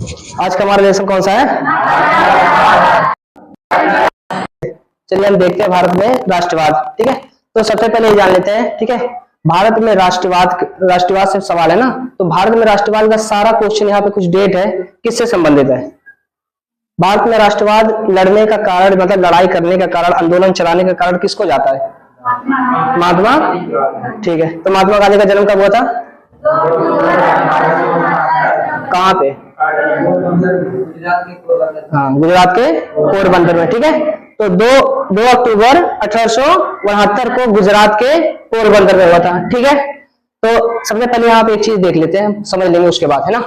आज का हमारा लेसन कौन सा है? चलिए हम देखते हैं भारत में राष्ट्रवाद। ठीक है, तो सबसे पहले ये जान लेते हैं। ठीक है, भारत में राष्ट्रवाद से सवाल है ना, तो भारत में राष्ट्रवाद का सारा क्वेश्चन यहाँ पे कुछ डेट है किससे संबंधित है। भारत में राष्ट्रवाद लड़ने का कारण, मतलब लड़ाई करने का कारण, आंदोलन चलाने का कारण किसको जाता है? महात्मा। ठीक है, तो महात्मा गांधी का जन्म कब हुआ था? कहाँ पे? हाँ, गुजरात के पोरबंदर में। ठीक है, तो 2 अक्टूबर 1869 को गुजरात के पोरबंदर में हुआ था। ठीक है, तो सबसे पहले यहाँ पे एक चीज देख लेते हैं, समझ लेंगे उसके बाद, है ना।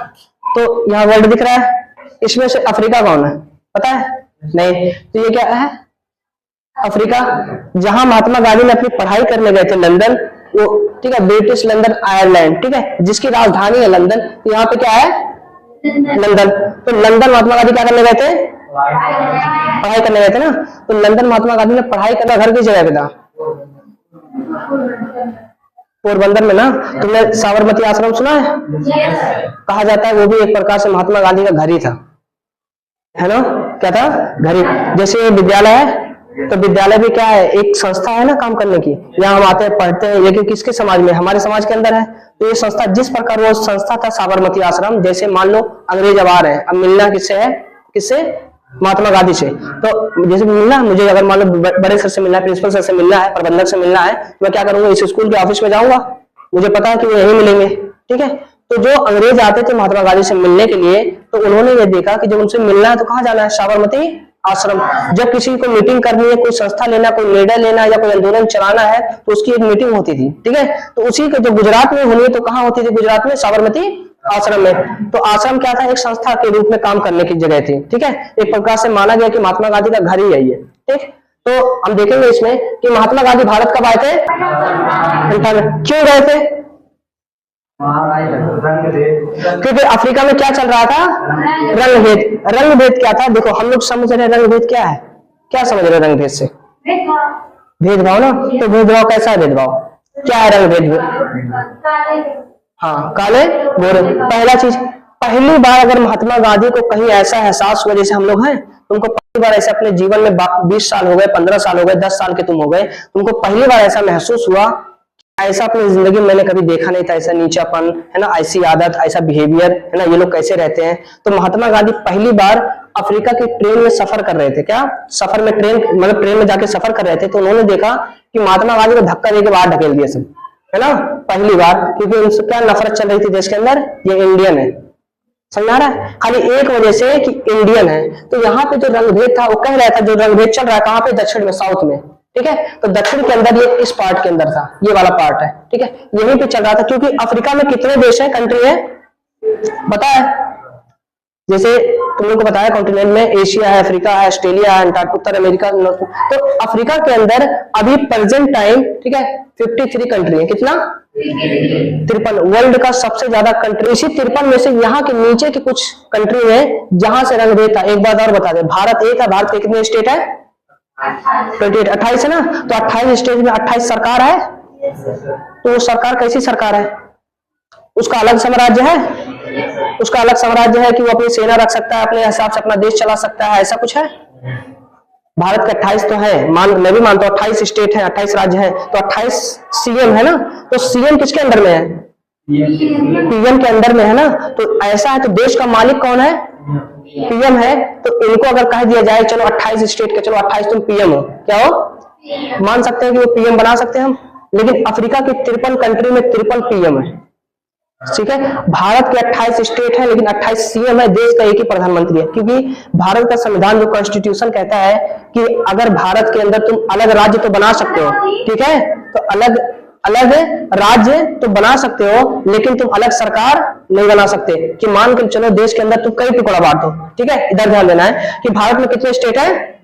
तो यहाँ वर्ल्ड दिख रहा है, इसमें से अफ्रीका कौन है पता है? नहीं, तो ये क्या है? अफ्रीका। जहां महात्मा गांधी ने अपनी पढ़ाई करने गए थे लंदन, वो ठीक है, ब्रिटिश लंदन आयरलैंड, ठीक है, जिसकी राजधानी है लंदन, तो यहाँ पे क्या है? लंदन। तो लंदन महात्मा गांधी क्या करने गए थे? पढ़ाई करने गए थे ना। तो लंदन महात्मा गांधी ने पढ़ाई करना घर की जगह पे था, पोरबंदर में ना। तुमने साबरमती आश्रम सुना है? कहा जाता है वो भी एक प्रकार से महात्मा गांधी का घर ही था, है ना। क्या था? घर ही। जैसे ये विद्यालय है, तो विद्यालय भी क्या है? एक संस्था है ना काम करने की। यहाँ हम आते हैं, पढ़ते हैं, लेकिन किसके समाज में? हमारे समाज के अंदर है। तो ये संस्था, जिस प्रकार वो संस्था था साबरमती आश्रम, जैसे मान लो अंग्रेज अब आ रहे हैं, अब मिलना किससे है? किससे? महात्मा गांधी से। तो जैसे मिलना, मुझे अगर मान लो बड़े सर से मिलना है, प्रिंसिपल सर से मिलना है, प्रबंधक से मिलना है, मैं क्या करूंगा? इस स्कूल के ऑफिस में जाऊंगा, मुझे पता है कि वो यहीं मिलेंगे। ठीक है, तो जो अंग्रेज आते थे महात्मा गांधी से मिलने के लिए, तो उन्होंने ये देखा कि जब उनसे मिलना है तो कहाँ जाना है? साबरमती आश्रम। जब किसी को मीटिंग करनी है, कोई संस्था लेना, कोई निर्णय लेना या कोई आंदोलन चलाना है, तो उसकी एक मीटिंग होती थी। ठीक है, तो उसी को जो गुजरात में होनी है, तो कहाँ होती थी? गुजरात में साबरमती आश्रम में। तो आश्रम क्या था? एक संस्था के रूप में काम करने की जगह थी। ठीक है, एक प्रकार से माना गया कि महात्मा गांधी का घर ही यही है। ठीक, तो हम देखेंगे इसमें कि महात्मा गांधी भारत कब आए थे? क्यों गए थे? क्योंकि अफ्रीका में क्या चल रहा था? रंगभेद। रंगभेद क्या था? देखो, हम लोग समझ रहे हैं रंगभेद क्या है। क्या समझ रहे हैं रंगभेद से? भेदभाव ना। तो भेदभाव कैसा है? भेदभाव क्या है? रंगभेद, हाँ, काले गोरे। पहला चीज, पहली बार अगर महात्मा गांधी को कहीं ऐसा एहसास हुआ, जैसे हम लोग हैं, तुमको पहली बार ऐसे अपने जीवन में 20 साल हो गए, 15 साल हो गए, 10 साल के तुम हो गए, तुमको पहली बार ऐसा महसूस हुआ, ऐसा अपनी जिंदगी में मैंने कभी देखा नहीं था, ऐसा नीचापन, है ना, ऐसी आदत, ऐसा बिहेवियर, है ना, ये लोग कैसे रहते हैं। तो महात्मा गांधी पहली बार अफ्रीका की ट्रेन में सफर कर रहे थे। क्या सफर में? ट्रेन, मतलब ट्रेन में जाके सफर कर रहे थे, तो उन्होंने देखा कि महात्मा गांधी को धक्का देके बाहर ढकेल दिया सब, है ना, पहली बार। क्योंकि उनसे क्या नफरत चल रही थी देश के अंदर? ये इंडियन है, समझ आ रहा है? खाली एक वजह से कि इंडियन है। तो यहाँ पे जो रंगभेद था, वो कह रहा था जो रंगभेद चल रहा है कहाँ पे? दक्षिण में, साउथ में। ठीक है, तो दक्षिण के अंदर ये इस पार्ट के अंदर था, ये वाला पार्ट है। ठीक है, यहीं पे चल रहा था। क्योंकि अफ्रीका में कितने देश है, कंट्री है पता है? जैसे तुम लोग को बताया, कॉन्टिनेंट में एशिया है, अफ्रीका है, ऑस्ट्रेलिया है, उत्तर अमेरिका। तो अफ्रीका के अंदर अभी प्रेजेंट टाइम, ठीक है, 53 कंट्री है। कितना? 53। वर्ल्ड का सबसे ज्यादा कंट्री। इसी 53 में से यहाँ के नीचे की कुछ कंट्री में जहां से रंगभेद था। एक बात और बता दे, भारत एक है, भारत के कितने स्टेट है? 28 है ना। तो 28 स्टेट में 28 सरकार है। तो वो सरकार कैसी सरकार है? उसका अलग साम्राज्य है, उसका अलग साम्राज्य है कि वो अपनी सेना रख सकता है, अपने हिसाब से अपना देश चला सकता है, ऐसा कुछ है? भारत के 28 तो है, मैं भी मानता हूँ 28 स्टेट है, 28 राज्य है, तो 28 सीएम है ना। तो सीएम किसके अंदर में है? पीएम के अंदर में है ना। तो ऐसा है, तो देश का मालिक कौन है? पीएम है। तो इनको अगर कह दिया जाए चलो 28 स्टेट के, चलो 28 तुम पीएम हो, क्या हो? मान सकते हैं कि वो पीएम बना सकते हैं हम। लेकिन अफ्रीका की 53 कंट्री में 53 पीएम है। ठीक है, भारत के 28 स्टेट है, लेकिन 28 सीएम है, देश का एक ही प्रधानमंत्री है। क्योंकि भारत का संविधान, जो कॉन्स्टिट्यूशन कहता है कि अगर भारत के अंदर तुम अलग राज्य तो बना सकते हो, ठीक है, तो अलग अलग राज्य तो बना सकते हो, लेकिन तुम अलग सरकार नहीं बना सकते। कि मान के चलो देश के अंदर तुम कई टुकड़ा बांटो। ठीक है, इधर ध्यान देना है कि भारत में कितने स्टेट है।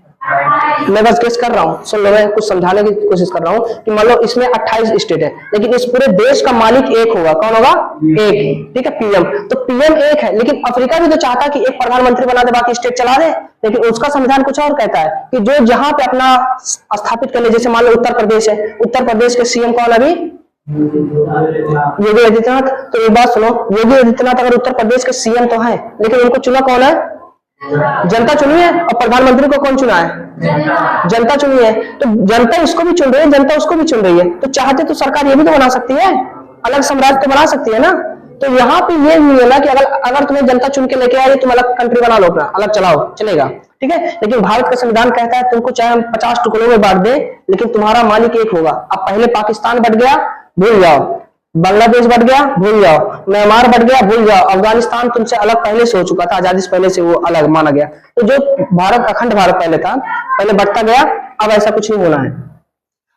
मैं बस गेस कर रहा हूँ, सुन लो, मैं कुछ समझाने की कोशिश कर रहा हूँ कि मान लो इसमें 28 स्टेट है, लेकिन इस पूरे देश का मालिक एक होगा। कौन होगा? एक। ठीक है, पीएम। तो पीएम एक है, लेकिन अफ्रीका भी तो चाहता कि एक प्रधानमंत्री बना दे, बाकी स्टेट चला दे। लेकिन उसका संविधान कुछ और कहता है कि जो जहां पे अपना स्थापित कर ले, जैसे मान लो उत्तर प्रदेश है, उत्तर प्रदेश के सीएम कौन अभी? योगी आदित्यनाथ। तो एक बात सुनो, योगी आदित्यनाथ अगर उत्तर प्रदेश के सीएम तो हैं, लेकिन उनको चुना कौन है? जनता चुनी है। और प्रधानमंत्री को कौन चुना है? जनता चुनी है। तो जनता इसको भी चुन रही है, जनता उसको भी चुन रही है। तो चाहते तो सरकार ये भी तो बना सकती है, अलग साम्राज्य तो बना सकती है ना। तो यहाँ पे ये नहीं है ना कि अगर तुम्हें जनता चुन के लेके आई, तुम अलग कंट्री बना लो, अपना अलग चलाओ, चलेगा, ठीक है। लेकिन भारत का संविधान कहता है तुमको चाहे हम 50 टुकड़ों में बांट दे, लेकिन तुम्हारा मालिक एक होगा। अब पहले पाकिस्तान बट गया, भूल जाओ। बांग्लादेश बढ़ गया, भूल जाओ। म्यांमार बढ़ गया, भूल जाओ। अफगानिस्तान तुमसे अलग पहले से हो चुका था, आजादी से पहले से वो अलग माना गया। तो जो भारत, अखंड भारत पहले था, पहले बढ़ता गया, अब ऐसा कुछ नहीं होना है।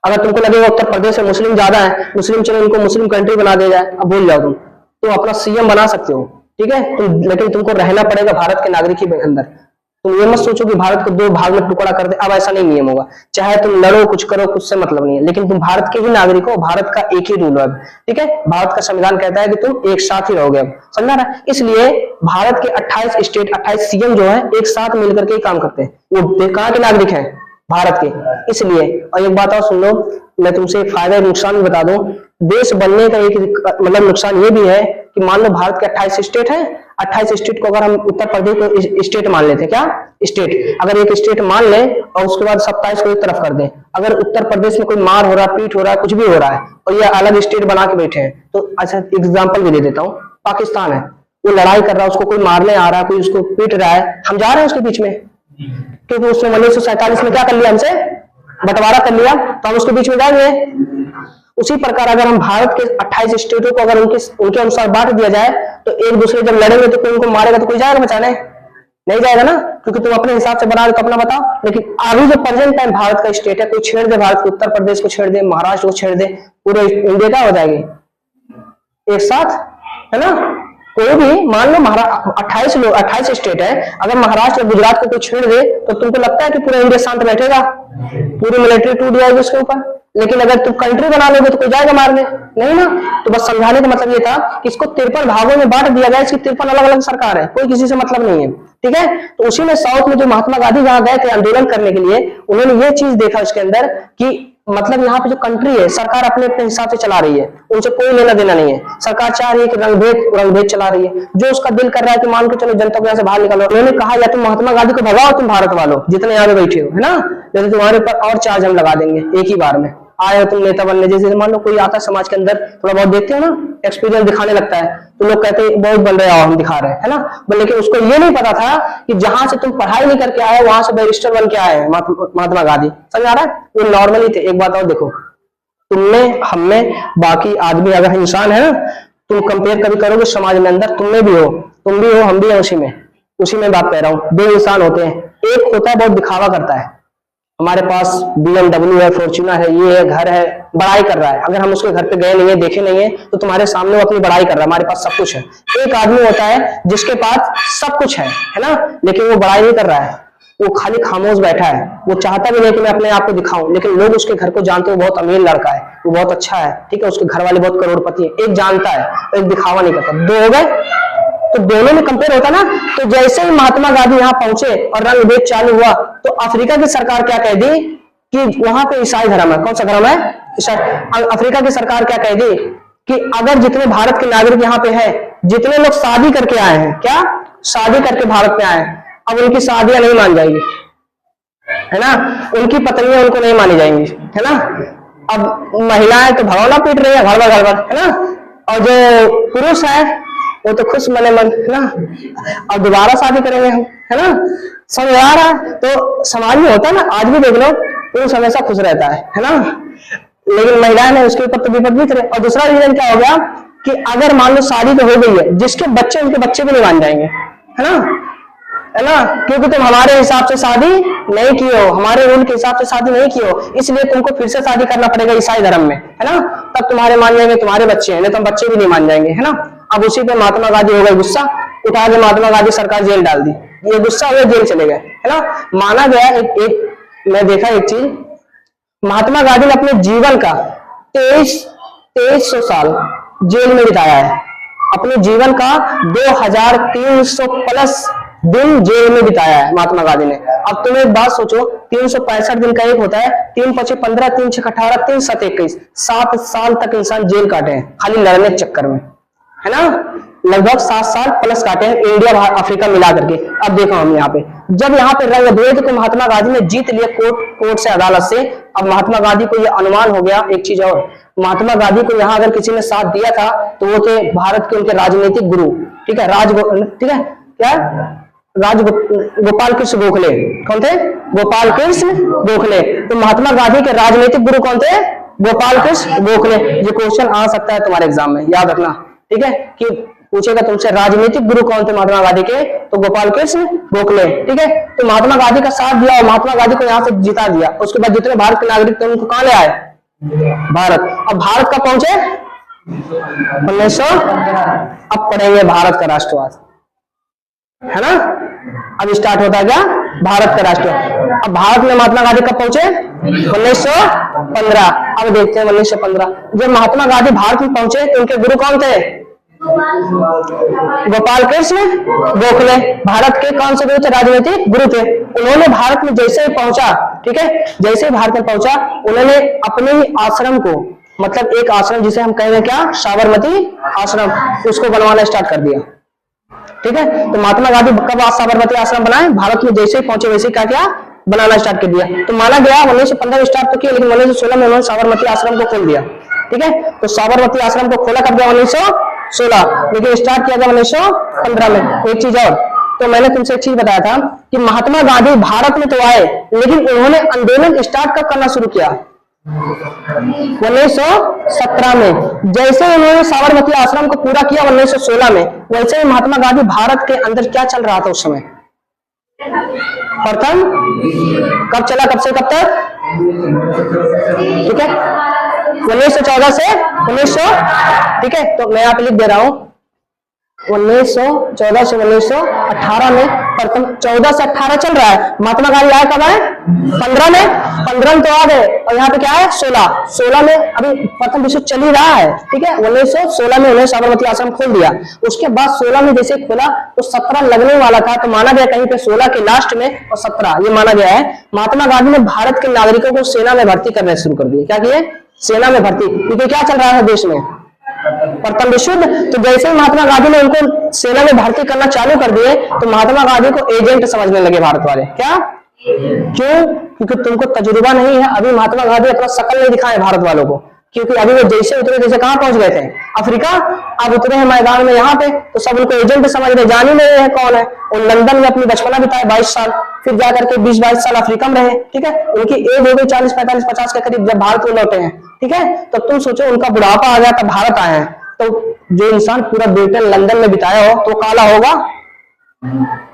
अगर तुमको लगेगा उत्तर प्रदेश में मुस्लिम ज्यादा है, मुस्लिम चलो इनको मुस्लिम कंट्री बना दिया जाए, अब भूल जाओ। तुम अपना सीएम बना सकते हो, ठीक है, लेकिन तुमको रहना पड़ेगा भारत के नागरिक के अंदर। तुम ये मत सोचो कि भारत को 2 भाग में टुकड़ा कर दे, अब ऐसा नहीं नियम होगा। चाहे तुम लड़ो, कुछ करो, कुछ से मतलब नहीं है, लेकिन तुम भारत के ही नागरिक हो, भारत का एक ही रूल है, ठीक है। भारत का संविधान कहता है कि तुम एक साथ ही रहोगे, समझा ना। इसलिए भारत के 28 स्टेट, 28 सीएम जो है एक साथ मिलकर के काम करते हैं। वो कहाँ के नागरिक हैं? भारत के। इसलिए, और एक बात और सुन लो, मैं तुमसे एक फायदा नुकसान भी बता दूं। देश बनने का एक मतलब नुकसान ये भी है कि मान लो भारत के 28 स्टेट है, 28 स्टेट को अगर हम उत्तर प्रदेश को स्टेट मान लेते, क्या स्टेट, अगर एक स्टेट मान ले और उसके बाद 27 को एक तरफ कर दें, अगर उत्तर प्रदेश में कोई मार हो रहा है, पीट हो रहा है, कुछ भी हो रहा है, और ये अलग स्टेट बना के बैठे हैं, तो अच्छा एग्जाम्पल भी दे देता हूँ। पाकिस्तान है, वो लड़ाई कर रहा है, उसको कोई मारने आ रहा है, कोई उसको पीट रहा है, हम जा रहे हैं उसके बीच में, क्योंकि उसने 1947 में क्या कर लिया? हमसे बंटवारा कर लिया, तो हम उसके बीच में जाएंगे। उसी प्रकार अगर हम भारत के 28 स्टेटों को अगर उनके अनुसार बांट दिया जाए, तो एक दूसरे जब लड़ेंगे तो कोई उनको मारेगा तो कोई जाएगा बचाने? नहीं जाएगा ना, क्योंकि तुम अपने हिसाब से बना रहे तो अपना बताओ। लेकिन अभी जो प्रेजेंट टाइम भारत का स्टेट है, कोई छेड़ दे भारत को, उत्तर प्रदेश को छेड़ दे, महाराष्ट्र को छेड़ दे, पूरे इंडिया क्या हो जाएगी एक साथ, है ना। कोई भी मान लो 28 स्टेट है, अगर महाराष्ट्र और गुजरात को कोई छेड़ दे, तो तुमको लगता है कि पूरा इंडिया शांत बैठेगा? पूरी मिलिट्री टूट जाएगी उसके ऊपर। लेकिन अगर तुम कंट्री बना लोगे तो कोई जाएगा मारने? नहीं ना। तो बस समझाने का मतलब ये था कि इसको 53 भागों में बांट दिया गया, इसकी 53 अलग अलग सरकार है, कोई किसी से मतलब नहीं है, ठीक है। तो उसी में साउथ में जो महात्मा गांधी जहां गए थे आंदोलन करने के लिए, उन्होंने ये चीज देखा उसके अंदर कि मतलब यहाँ पे जो कंट्री है, सरकार अपने अपने हिसाब से चला रही है, उनसे कोई लेना देना नहीं है। सरकार चाह रही है कि रंगभेद चला रही है, जो उसका दिल कर रहा है कि मान के चलो जनता को यहाँ से बाहर निकालो। उन्होंने कहा या तुम महात्मा गांधी को भगाओ, तुम भारत वालों जितने यहाँ पे बैठे हो, है ना, जैसे तुम्हारे ऊपर और चार्ज हम लगा देंगे एक ही बार में। आए हो तुम नेता बनने, जैसे मान लो कोई आता समाज के अंदर, थोड़ा बहुत देखते हो ना, एक्सपीरियंस दिखाने लगता है, तो लोग कहते हैं बहुत बन रहे हो, हम दिखा रहे हैं, है ना। लेकिन उसको ये नहीं पता था कि जहां से तुम पढ़ाई नहीं करके आए, वहां से बैरिस्टर बन के आए महात्मा गांधी, समझ आ रहा है। वो नॉर्मली थे। एक बात और देखो, तुमने, हमें, बाकी आदमी अगर इंसान है ना, तुम कंपेयर कभी करोगे समाज में अंदर, तुम में भी हो, तुम भी हो, हम भी हैं, उसी में बात कह रहा हूँ। 2 इंसान होते हैं, एक होता है बहुत दिखावा करता है, हमारे पास BMW है, फॉर्च्यूनर है, ये है, घर है, बड़ाई कर रहा है। अगर हम उसके घर पे गए नहीं है, देखे नहीं है, तो तुम्हारे सामने वो अपनी बड़ाई कर रहा है, हमारे पास सब कुछ है। एक आदमी होता है जिसके पास सब कुछ है ना, लेकिन वो बड़ाई नहीं कर रहा है, वो खाली खामोश बैठा है, वो चाहता भी नहीं कि मैं अपने आप को दिखाऊं, लेकिन लोग उसके घर को जानते हो, बहुत अमीर लड़का है, वो बहुत अच्छा है, ठीक है, उसके घर वाले बहुत करोड़पति है। एक जानता है, एक दिखावा नहीं करता, 2 हो गए। तो दोनों में कंपेयर होता ना। तो जैसे ही महात्मा गांधी यहाँ पहुंचे और रंगभेद चालू हुआ, तो अफ्रीका की सरकार क्या कह दी कि वहां पे ईसाई धर्म है। कौन सा धर्म है? अफ्रीका की सरकार क्या कह दी कि अगर जितने भारत के नागरिक यहाँ पे है, जितने लोग शादी करके आए हैं, क्या शादी करके भारत में आए हैं, अब उनकी शादियां नहीं मान जाएंगी, है ना, उनकी पत्नियां उनको नहीं मानी जाएंगी, है ना। अब महिलाएं तो भगौना पीट रही है घर भर, है ना, और जो पुरुष है वो तो खुश मने मन, है ना, अब दोबारा शादी करेंगे हम, है ना, समझ आ रहा है। तो समाज में होता है ना, आज भी देख लो, पुरुष हमेशा खुश रहता है ना, लेकिन महिलाएं ने उसके ऊपर तो विपद भी करे। और दूसरा रीजन क्या हो गया कि अगर मान लो शादी तो हो गई है, जिसके बच्चे, उनके बच्चे भी नहीं मान जाएंगे, है ना, क्योंकि तुम हमारे हिसाब से शादी नहीं की हो, हमारे रूल के हिसाब से शादी नहीं की हो, इसलिए तुमको फिर से शादी करना पड़ेगा ईसाई धर्म में, है ना, तब तुम्हारे मान जाएंगे, तुम्हारे बच्चे हैं, नहीं तो बच्चे भी नहीं मान जाएंगे, है ना। अब उसी पे महात्मा गांधी हो गए गुस्सा, उठा के महात्मा गांधी सरकार जेल डाल दी, ये गुस्सा हुए जेल चले गए, है ना। माना गया एक मैं देखा एक चीज, महात्मा गांधी ने अपने जीवन का 2300 साल जेल में बिताया है, अपने जीवन का 2300 प्लस दिन जेल में बिताया है महात्मा गांधी ने। अब तुम एक बात सोचो, 365 दिन का एक होता है, 3 × 5 = 15, 3 × 6 = 18, 3 × 7 = 21, 7 साल तक इंसान जेल काटे हैं खाली लड़ने के चक्कर में, है ना। लगभग 7 साल प्लस काटे हैं इंडिया अफ्रीका मिला करके। अब देखो हम यहाँ पे, जब यहाँ पे रंगभेद को महात्मा गांधी ने जीत लिया कोर्ट से, अदालत से, अब महात्मा गांधी को ये अनुमान हो गया। एक चीज और, महात्मा गांधी को यहाँ अगर किसी ने साथ दिया था तो वो थे भारत के उनके राजनीतिक गुरु, ठीक है, ठीक है, क्या गोपाल कृष्ण गोखले। कौन थे? गोपाल कृष्ण गोखले। तो महात्मा गांधी के राजनीतिक गुरु कौन थे? गोपाल कृष्ण गोखले। ये क्वेश्चन आ सकता है तुम्हारे एग्जाम में, याद रखना, ठीक है, कि पूछेगा तुमसे राजनीतिक गुरु कौन थे महात्मा गांधी के, तो गोपाल कृष्ण गोखले, ठीक है। तो महात्मा गांधी का साथ दिया और महात्मा गांधी को यहाँ से जिता दिया। उसके बाद जितने भारत के नागरिक थे उनको कहां ले आए? भारत। अब भारत कब पहुंचे? 1900। अब पढ़ेंगे भारत का राष्ट्रवाद, है ना। अब स्टार्ट होता है क्या? भारत का राष्ट्रवाद। अब भारत में महात्मा गांधी कब पहुंचे? 1915। अब देखते हैं 1915 जब महात्मा गांधी भारत में पहुंचे तो उनके गुरु कौन थे? गोपाल कृष्ण गोखले। भारत के कौन से गुरु थे? राजनीतिक गुरु थे। उन्होंने भारत में जैसे ही पहुंचा, ठीक है, जैसे ही भारत में पहुंचा, उन्होंने अपने ही आश्रम को, मतलब एक आश्रम जिसे हम कहेंगे क्या, साबरमती आश्रम, उसको बनवाना स्टार्ट कर दिया, ठीक है। तो महात्मा गांधी कब साबरमती आश्रम बनाए? भारत में जैसे ही पहुंचे वैसे क्या किया? बनाना स्टार्ट कर दिया। तो माना गया 1915 स्टार्ट तो किया, लेकिन 1916 में उन्होंने साबरमती आश्रम को खोल दिया, ठीक है। तो साबरमती आश्रम को खोला कब गया? 1916, लेकिन स्टार्ट किया गया 1915 में। एक चीज और, तो मैंने तुमसे एक चीज बताया था कि महात्मा गांधी भारत में तो आए, लेकिन उन्होंने आंदोलन स्टार्ट कब करना शुरू किया? 1917 में। जैसे उन्होंने साबरमती आश्रम को पूरा किया 1916 में, वैसे ही महात्मा गांधी भारत के अंदर क्या चल रहा था उस समय? प्रथम कब चला, कब से कब तक? ठीक है, 1914 से 1900, ठीक है। तो मैं यहाँ पे लिख दे रहा हूं 1914 से 1918 में, प्रथम 14 से 18 चल रहा है। महात्मा गांधी आए कब आए? 15 में। 15 में तो आ गए, और यहाँ पे क्या है? 16 में अभी प्रथम विश्व चल ही रहा है, ठीक है। 1916 में उन्होंने साबरमती आश्रम खोल दिया। उसके बाद 16 में जैसे खोला तो 17 लगने वाला था, तो माना गया कहीं पे 16 के लास्ट में और 17 ये माना गया है। महात्मा गांधी ने भारत के नागरिकों को सेना में भर्ती करने शुरू कर दिए। क्या किए? सेना में भर्ती, क्योंकि क्या चल रहा है देश में? प्रथम विश्व युद्ध। तो जैसे ही महात्मा गांधी ने उनको सेना में भर्ती करना चालू कर दिए तो महात्मा गांधी को एजेंट समझने लगे भारत वाले। क्या? क्यों? क्योंकि तुमको तजुर्बा नहीं है। अभी महात्मा गांधी अपना शकल नहीं दिखाए भारत वालों को, क्योंकि अभी वो जैसे उतरे जैसे कहां पहुंच गए थे? अफ्रीका। अब उतरे हैं मैदान में यहाँ पे, तो सब उनको एजेंट समझ रहे, जान ही नहीं है कौन है। और लंदन में अपनी बचपना बिताए 22 साल, फिर जाकर के 20-22 साल अफ्रीका में रहे, ठीक है। उनकी एज हो गई 40, 45, 50 के करीब जब भारत में लौटे हैं, ठीक है। तो तुम सोचो उनका बुढ़ापा आ गया तब भारत आए हैं। तो जो इंसान पूरा ब्रिटेन लंदन में बिताया हो तो काला होगा,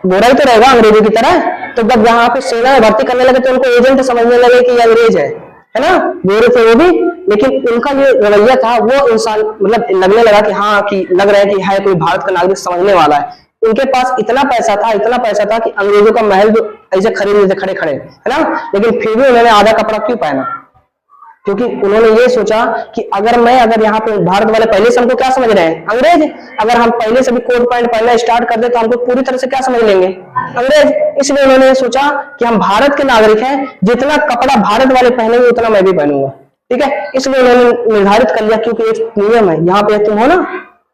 गोरा ही तो रहेगा अंग्रेजों की तरह। तो जब यहाँ पे सेना में भर्ती करने लगे तो उनको एजेंट समझने लगे कि ये अंग्रेज है ना, गोरे थे वो भी, लेकिन उनका जो रवैया था वो इंसान मतलब लगने लगा कि हाँ, कि लग रहा है कि है कोई भारत का नागरिक समझने वाला है। उनके पास इतना पैसा था कि अंग्रेजों का महल जो ऐसे खरीद लेते खड़े खड़े, है ना। लेकिन फिर भी उन्होंने आधा कपड़ा क्यों पहना? क्योंकि उन्होंने ये सोचा कि अगर यहाँ पे भारत वाले पहले से हमको क्या समझ रहे हैं? अंग्रेज। अगर हम पहले से भी कोट पैंट पहनना स्टार्ट कर दे तो हमको पूरी तरह से क्या समझ लेंगे? अंग्रेज। इसलिए उन्होंने ये सोचा कि हम भारत के नागरिक हैं, जितना कपड़ा भारत वाले पहनेंगे उतना मैं भी पहनूंगा, ठीक है। इसलिए उन्होंने निर्धारित कर लिया, क्योंकि एक नियम है, यहाँ पे तुम हो ना,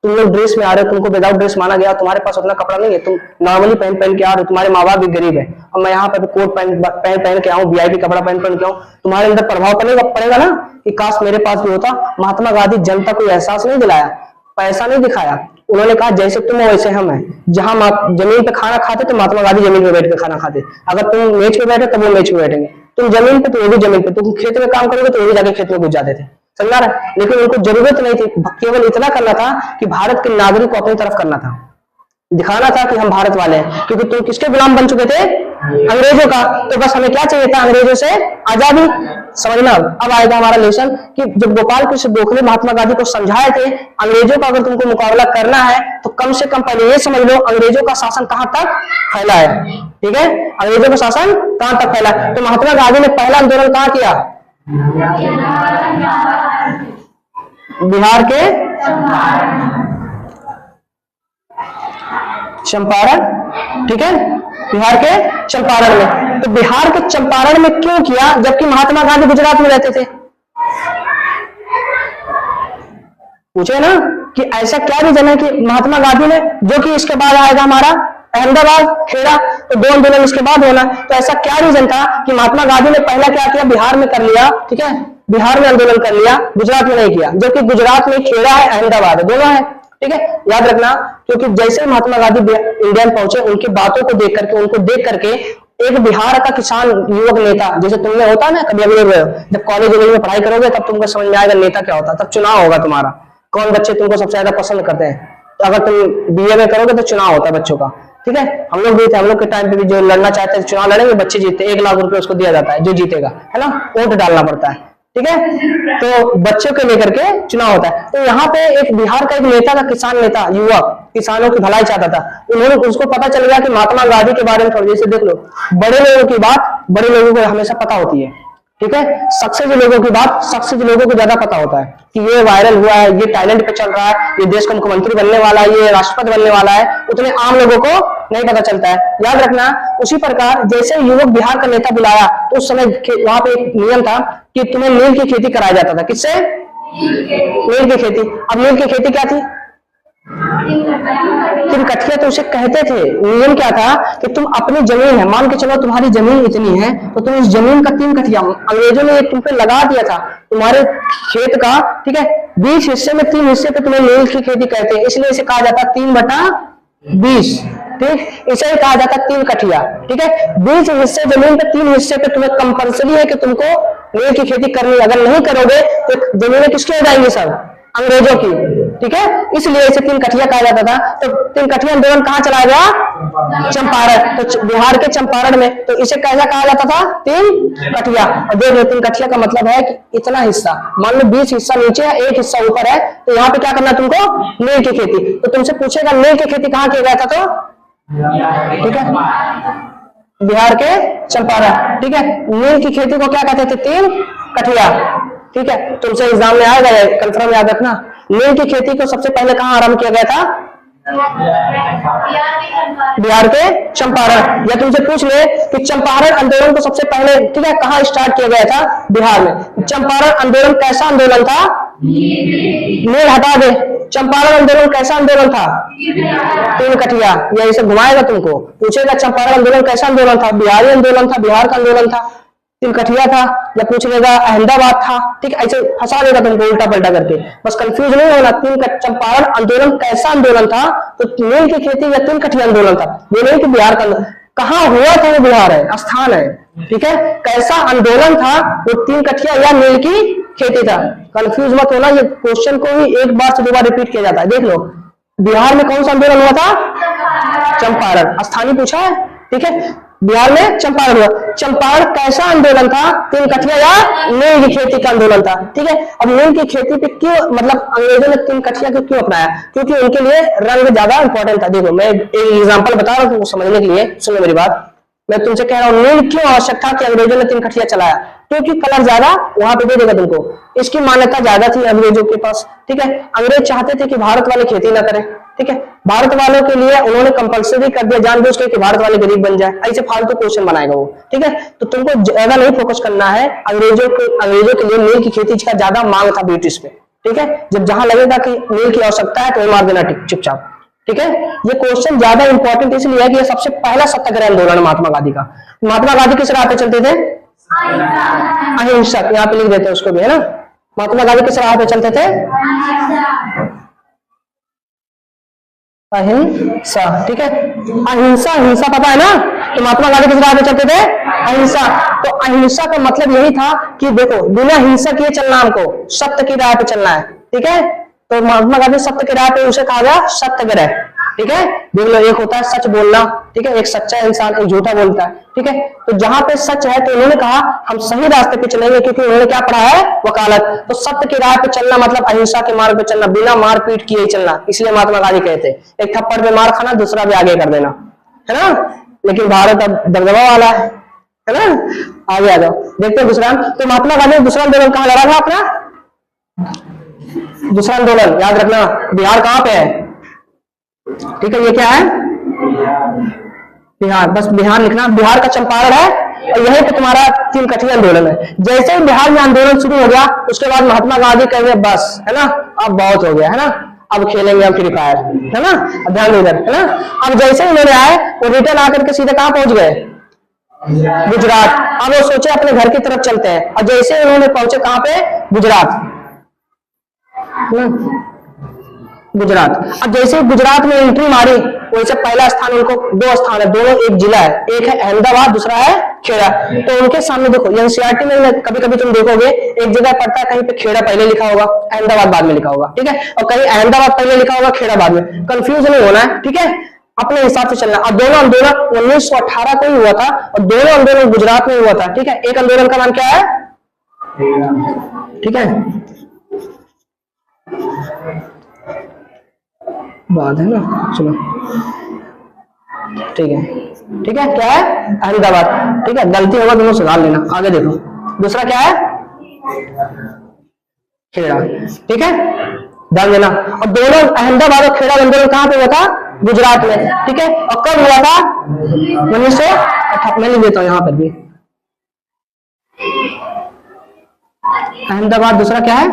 तुम लोग ड्रेस में आ रहे हो, तुमको विदाउट ड्रेस माना गया, तुम्हारे पास उतना कपड़ा नहीं है, तुम नॉर्मली पहन के आ रहे हो, तुम्हारे माँ बाप भी गरीब है, और मैं यहाँ पे कोट पहन के आऊँ, वीआईपी कपड़ा पहन के आऊँ, तुम्हारे अंदर प्रभाव पड़ेगा ना कि काश मेरे पास भी होता। महात्मा गांधी जनता को एहसास नहीं दिलाया, पैसा नहीं दिखाया। उन्होंने कहा जैसे तुम हो वैसे हम हैं। जहां जमीन पे खाना खाते तो महात्मा गांधी जमीन पे बैठ के खाना खाते। अगर तुम मेज पे बैठे तो वो मेज पे बैठेंगे, तुम जमीन पे तो वो भी जमीन पे, तुम खेत में काम करोगे तो वो भी जाके खेत में घुस जाते थे, समझा रहा। लेकिन उनको जरूरत नहीं थी, केवल इतना करना था कि भारत के नागरिक को अपनी तरफ करना था, दिखाना था कि हम भारत वाले हैं। क्योंकि तुम किसके गुलाम बन चुके थे? अंग्रेजों का। तो बस हमें क्या चाहिए था? अंग्रेजों से आजादी। समझना। अब आएगा हमारा लेसन कि जब गोपाल कृष्ण गोखले महात्मा गांधी को समझाए थे अंग्रेजों का अगर तुमको मुकाबला करना है तो कम से कम पहले ये समझ लो अंग्रेजों का शासन कहां तक फैला है, ठीक है। अंग्रेजों का शासन कहां तक फैला। तो महात्मा गांधी ने पहला आंदोलन कहां किया? बिहार के चंपारण ठीक है, बिहार के चंपारण में। तो बिहार के चंपारण में क्यों किया, जबकि महात्मा गांधी गुजरात में रहते थे? पूछे ना कि ऐसा क्या रीजन है कि महात्मा गांधी ने, जो कि इसके बाद आएगा हमारा अहमदाबाद, खेड़ा, तो 2 आंदोलन इसके बाद होना, तो ऐसा क्या रीजन था कि महात्मा गांधी ने पहला क्या किया, बिहार में कर लिया, ठीक है, बिहार में आंदोलन कर लिया, गुजरात में नहीं किया, जो कि गुजरात में खेड़ा है, अहमदाबाद है, दोनों है, ठीक है, याद रखना। क्योंकि जैसे महात्मा गांधी इंडिया में पहुंचे, उनकी बातों को देख करके, उनको देख करके एक बिहार का किसान युवक नेता, जैसे तुमने होता ना कभी अभी, जब कॉलेज में पढ़ाई करोगे तब तुमको समझ में आएगा नेता क्या होता है, तब चुनाव होगा तुम्हारा, कौन बच्चे तुमको सबसे ज्यादा पसंद करते हैं। तो अगर तुम बीए में करोगे तो चुनाव होता है बच्चों का, ठीक है, हम लोग भी थे, हम लोग के टाइम पे भी जो लड़ना चाहते हैं चुनाव लड़ेंगे, बच्चे जीतते, 1 लाख रुपए उसको दिया जाता है जो जीतेगा, है ना, वोट डालना पड़ता है, ठीक है, तो बच्चों को लेकर के चुनाव होता है। तो यहाँ पे एक बिहार का एक नेता था, किसान नेता, युवक, किसानों की भलाई चाहता था, उन्होंने, उसको पता चल गया कि महात्मा गांधी के बारे में थोड़ी, जैसे देख लो, बड़े लोगों की बात बड़े लोगों को हमेशा पता होती है, ठीक है, सक्सेस लोगों की बात सक्सेस लोगों को ज्यादा पता होता है कि ये वायरल हुआ है, ये टैलेंट पे चल रहा है, ये देश का मुख्यमंत्री बनने वाला है, ये राष्ट्रपति बनने वाला है, उतने आम लोगों को नहीं पता चलता है, याद रखना। उसी प्रकार जैसे युवक बिहार का नेता बुलाया, तो उस समय वहां पे एक नियम था कि तुम्हें नील की खेती कराया जाता था, किससे? नील की खेती। अब नील की खेती क्या थी? तुम कठिया तो उसे कहते थे। नियम क्या था कि तुम अपनी जमीन है, मान के चलो तुम्हारी जमीन इतनी है, तो तुम इस जमीन का 3 कठिया, अंग्रेजों ने तुम पे लगा दिया था तुम्हारे खेत का, ठीक है, 20 हिस्से में 3 हिस्से पे तुम्हें नील की खेती कहते हैं, इसलिए इसे कहा जाता 3/20, ठीक, इसे कहा जाता 3 कठिया, ठीक है। 20 हिस्से जमीन पे 3 हिस्से पे तुम्हें कंपलसरी है कि तुमको नील की खेती करनी, अगर नहीं करोगे तो जमीनें किसकी हो जाएंगी? सब अंग्रेजों की, ठीक है, इसलिए इसे 3 कठिया कहा जाता था। तो 3 कठिया आंदोलन कहाँ चलाया गया? चंपारण। तो बिहार के चंपारण में, तो इसे कैसा कहा जाता था? 3 कठिया। और देख लो 3 कठिया का मतलब है कि इतना हिस्सा, मान लो 20 हिस्सा नीचे है, 1 हिस्सा ऊपर है, तो यहाँ पे क्या करना तुमको? नील की खेती। तो तुमसे पूछेगा नील की खेती कहाँ किया गया था, तो ठीक है, बिहार के चंपारण, ठीक है। नील की खेती को क्या कहते थे? 3 कठिया, ठीक है। तुमसे एग्जाम में आएगा, कंफर्म याद रखना। नील की खेती को सबसे पहले कहां आरंभ किया गया था? बिहार के चंपारण। या तुमसे पूछ ले कि चंपारण आंदोलन को सबसे पहले, ठीक है, कहां स्टार्ट किया गया था? बिहार में। चंपारण आंदोलन कैसा आंदोलन था? नील हटा दे। चंपारण आंदोलन कैसा आंदोलन था? 3 कठिया। या इसे घुमाएगा तुमको, पूछेगा चंपारण आंदोलन कैसा आंदोलन था? बिहारी आंदोलन था, बिहार का आंदोलन था। 3 कठिया था, या पूछ लेगा अहमदाबाद था, ठीक है, ऐसे फंसा देगा तुमको उल्टा पलटा करके, बस कंफ्यूज नहीं होना। 3 चंपारण आंदोलन कैसा आंदोलन था? तो नील की खेती या 3 कठिया आंदोलन था। ये नहीं कि बिहार का कहाँ हुआ था, वो बिहार है, स्थान है, ठीक है। कैसा आंदोलन था? वो 3 कठिया या नील की खेती था। कंफ्यूज मत होना, ये क्वेश्चन को ही एक बार से 2 बार रिपीट किया जाता है। देख लो, बिहार में कौन सा आंदोलन हुआ था? चंपारण। स्थानीय पूछा है, ठीक है, बिहार में चंपारण हुआ। चंपारण कैसा आंदोलन था? 3 कठिया या नील की खेती का आंदोलन था, ठीक है। अब नील की खेती पे क्यों, मतलब अंग्रेजों ने 3 कठिया को क्यों अपनाया? क्योंकि उनके लिए रंग ज्यादा इंपॉर्टेंट था। देखो मैं एक एग्जांपल बता रहा हूँ तुमको समझने के लिए, सुनो मेरी बात। मैं तुमसे कह रहा हूँ नील क्यों आवश्यक था कि अंग्रेजों ने 3 कठिया चलाया? क्योंकि कलर ज्यादा वहां पे दे देगा तुमको, इसकी मान्यता ज्यादा थी अंग्रेजों के पास, ठीक है। अंग्रेज चाहते थे कि भारत वाले खेती ना करें, ठीक है। भारत वालों के लिए उन्होंने कंपलसरी कर दिया जानबूझ के कि भारत वाले गरीब बन जाए, ऐसे फालतू क्वेश्चन बनाएगा वो, ठीक है। तो तुमको ज्यादा नहीं फोकस करना है। अंग्रेजों के लिए नील की खेती का ज्यादा मांग था ब्रिटिश पे, ठीक है। जब जहां लगेगा कि नील की आवश्यकता है तो मार देना चुपचाप, ठीक है। ये क्वेश्चन ज्यादा इंपॉर्टेंट इसलिए है कि ये सबसे पहला सत्याग्रह आंदोलन महात्मा गांधी का। महात्मा गांधी किस राह पे चलते थे? अहिंसक। यहाँ पे लिख देते हैं उसको भी, है ना। महात्मा गांधी किस राह पे चलते थे? अहिंसा, ठीक है। अहिंसा, हिंसा पता है ना। तो महात्मा गांधी किस राह पे चलते थे? अहिंसा। तो अहिंसा का मतलब यही था कि देखो बिना हिंसा किए चलना, हमको सत्य की राह पे चलना है, ठीक है। तो महात्मा गांधी सत्य की राह पे, उसे कहा गया सत्याग्रह, ठीक है। देख लो, एक होता है सच बोलना, ठीक है, एक सच्चा इंसान एक झूठा बोलता है, ठीक है। तो जहां पे सच है तो उन्होंने कहा हम सही रास्ते पे चलेंगे, क्योंकि उन्होंने क्या पढ़ा है? वकालत। तो सत्य की राह पे चलना मतलब अहिंसा के मार्ग पे चलना, बिना मारपीट किए चलना, इसलिए महात्मा गांधी कहते एक थप्पड़ पे मार खाना, दूसरा भी आगे कर देना, है ना। लेकिन भारत अब दबदबा वाला है ना। आगे आ जाओ, देखते हैं दूसरा। तो महात्मा गांधी ने दूसरा आंदोलन कहां लड़ा था अपना? दूसरा आंदोलन याद रखना, बिहार कहां पे है, ठीक है। ये क्या है? बिहार, बस बिहार लिखना। बिहार का चंपारण है और यही पे तुम्हारा तीन कठिन आंदोलन है। जैसे ही बिहार में आंदोलन शुरू हो गया उसके बाद महात्मा गांधी कहेंगे बस, है ना, अब बहुत हो गया, है ना, अब खेलेंगे हम फ्री फायर, है ना, ध्यान इधर, है ना। अब जैसे ही उन्होंने आए वो रिटर्न आकर के सीधे कहां पहुंच गए, गुजरात। अब वो सोचे अपने घर की तरफ चलते हैं और जैसे उन्होंने पहुंचे कहां पे, गुजरात, गुजरात। अब जैसे गुजरात में एंट्री मारी वैसे पहला स्थान उनको, दो स्थान है, दोनों एक जिला है, एक है अहमदाबाद दूसरा है खेड़ा। तो उनके सामने देखो एनसीईआरटी में कभी कभी तुम देखोगे एक जगह पड़ता है कहीं पे खेड़ा पहले लिखा होगा अहमदाबाद बाद में लिखा होगा, ठीक है, और कहीं अहमदाबाद पहले लिखा होगा खेड़ा बाद में। कंफ्यूज नहीं होना है, ठीक है, अपने हिसाब से चलना। अब दोनों आंदोलन 1918 को ही हुआ था और दोनों आंदोलन गुजरात में हुआ था, ठीक है। एक आंदोलन का नाम क्या है, ठीक है, बात है ना, चलो ठीक है, ठीक है, क्या है, अहमदाबाद, ठीक है, गलती होगा दोनों सुधार लेना। आगे देखो दूसरा क्या है, खेड़ा, ठीक है, ध्यान देना। और दोनों अहमदाबाद और खेड़ा आंदोलन कहां पे हुआ था, गुजरात में, ठीक है। और कब हुआ था, 1918 में। लिख देता हूं यहां पर भी अहमदाबाद, दूसरा क्या है,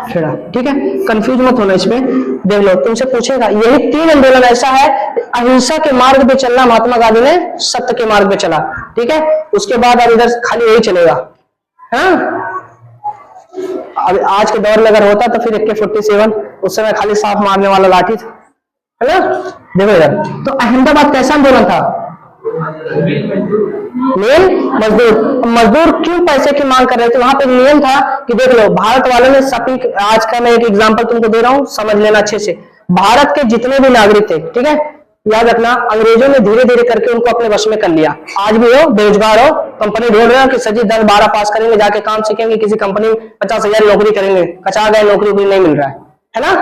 खेड़ा, ठीक है। कंफ्यूज मत होना इसमें, देख लो तुमसे पूछेगा। यही तीन आंदोलन ऐसा है, अहिंसा के मार्ग पे चलना महात्मा गांधी ने, सत्य के मार्ग पे चला, ठीक है। उसके बाद अब इधर खाली यही चलेगा, हाँ। अब आज के दौर में अगर होता तो फिर AK-47 उस समय खाली सांप मारने वाला लाठी था, है ना। देखो इधर तो अहमदाबाद कैसा आंदोलन था, मेन मजदूर। मजदूर क्यों पैसे की मांग कर रहे थे, वहां पे नियम था कि देख लो भारत वालों ने सभी, आज का मैं एक एग्जांपल तुमको दे रहा हूं समझ लेना अच्छे से। भारत के जितने भी नागरिक थे, ठीक है, याद रखना, अंग्रेजों ने धीरे धीरे करके उनको अपने वश में कर लिया। आज भी हो बेरोजगार हो, कंपनी ढूंढ रहे हो कि सजी 10-12 पास करेंगे, जाके काम सीखेंगे, किसी कंपनी में 50,000 नौकरी करेंगे, कचा गए, नौकरी नहीं मिल रहा है ना।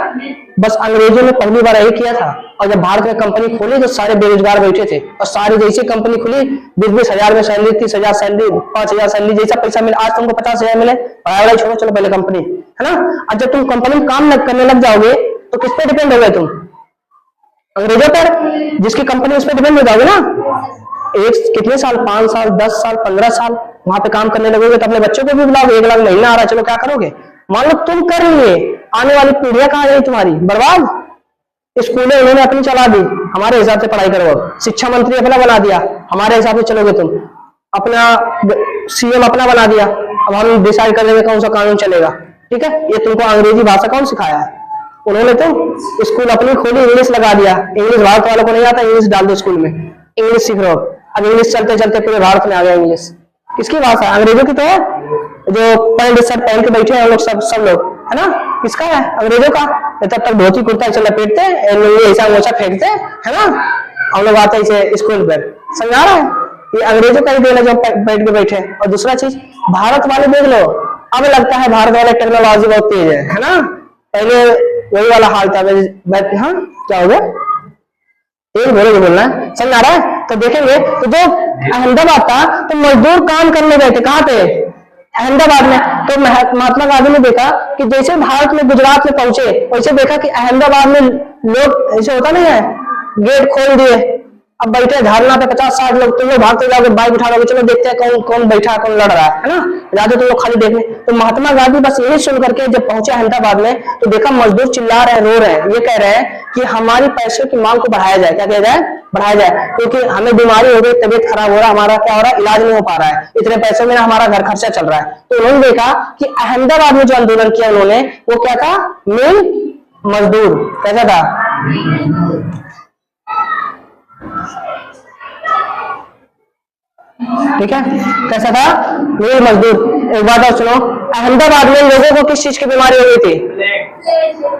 बस अंग्रेजों ने पहली बार यही किया था। और जब भारत में कंपनी खोली तो सारे बेरोजगार बैठे थे और सारी जैसी कंपनी खुली 20-20 में सैलरी, 30,000 सैलरी, 5,000 सैलरी, जैसा पैसा मिले। आज तुमको 50,000 मिले, पढ़ाई छोड़ो, चलो पहले कंपनी, है ना। और जब तुम कंपनी में काम करने लग जाओगे तो किस पे डिपेंड हो गए तुम, अंग्रेजों पर, जिसकी कंपनी उस पर डिपेंड हो जाओगे ना। एक कितने साल, 5 साल, 10 साल, 15 साल वहां पे काम करने लगोगे तो अपने बच्चों को भी बुलाओगे, 1 लाख महीना आ रहा है, चलो क्या करोगे। मान लो तुम कर लिए, आने वाली पीढ़ियां कहां गई तुम्हारी, बर्बाद। स्कूलें उन्होंने अपनी चला दी, हमारे हिसाब से पढ़ाई करो। शिक्षा मंत्री अपना बना दिया, हमारे हिसाब से चलोगे तुम। अपना CM अपना बना दिया, अब हम डिसाइड कर लेंगे कौन सा कानून चलेगा, ठीक है। ये तुमको अंग्रेजी भाषा कौन सिखाया है, उन्होंने तो स्कूल अपनी खोली, इंग्लिश लगा दिया। इंग्लिश भारत वालों को नहीं आता, इंग्लिश डाल दो स्कूल में, इंग्लिश सीख रहे हो। अब इंग्लिश चलते चलते पूरे भारत में आ गया इंग्लिश। किसकी भाषा, अंग्रेजों की तो है, जो पैंट शर्ट पहन के बैठे हैं लोग, सब लोग, है ना। किसका है, अंग्रेजों का। तब तक धोती कुर्ता ऐसा लपेटते, ऐसा मोचा फेंकते, है ना। हम लोग आते हैं स्कूल पर, समझा रहा है, ये अंग्रेजों का ही देना जो बैठ के बैठे। और दूसरा चीज भारत वाले देख लो, अब लगता है भारत वाले टेक्नोलॉजी बहुत तेज है ना। पहले वही वाला हाल था, हाँ क्या हो गया, तेज बोलना है, समझ आ रहा है। तो देखेंगे तो जो अहमदाबाद था तो मजदूर काम करने गए थे, कहाँ पे, अहमदाबाद में। तो महात्मा गांधी ने देखा कि जैसे भारत में गुजरात में पहुंचे वैसे देखा कि अहमदाबाद में लोग ऐसे होता नहीं है, गेट खोल दिए, अब बैठे धरना पे 50-60 लोग, तुम लोग भागते जाओगे, बाइक उठा लोगे, चलो देखते हैं कौन कौन बैठा कौन लड़ रहा है ना। जाते तुम लोग खाली देखने। तो महात्मा गांधी बस यही सुन करके जब पहुंचे अहमदाबाद में तो देखा मजदूर चिल्ला रहे हैं, रो रहे हैं, ये कह रहे हैं कि हमारी पैसे की मांग को बढ़ाया जाए। क्या किया जाए, बढ़ाया जाए, क्योंकि हमें बीमारी हो गई, तबियत खराब हो रहा है, हमारा क्या हो रहा है, इलाज नहीं हो पा रहा है, इतने पैसों में हमारा घर खर्चा चल रहा है। तो उन्होंने देखा कि अहमदाबाद में जो आंदोलन किया उन्होंने, वो क्या था, मिल मजदूर। कैसा था, ठीक है, कैसा था, मिल मजदूर। एक बात और सुनो, अहमदाबाद में लोगों को किस चीज की बीमारी हो गई थी,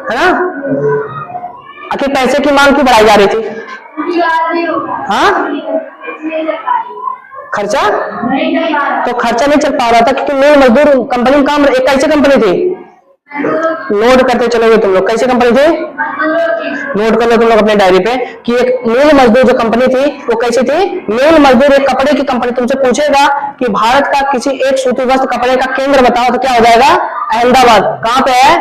है ना। आखिर पैसे की मांग क्यों बढ़ाई जा रही थी, हाँ, खर्चा, तो खर्चा नहीं चल पा रहा था क्योंकि मिल मजदूर कंपनी में काम, एक कैसी कंपनी थी, नोट करते चलोगे तुम लोग, कैसी कंपनी थी, नोट कर लो तुम लोग अपने डायरी पे कि एक मिल मजदूर जो कंपनी थी वो कैसी थी, मिल मजदूर एक कपड़े की कंपनी। तुमसे पूछेगा कि भारत का किसी एक सूती वस्त्र कपड़े का केंद्र बताओ तो क्या हो जाएगा, अहमदाबाद। कहां पे है,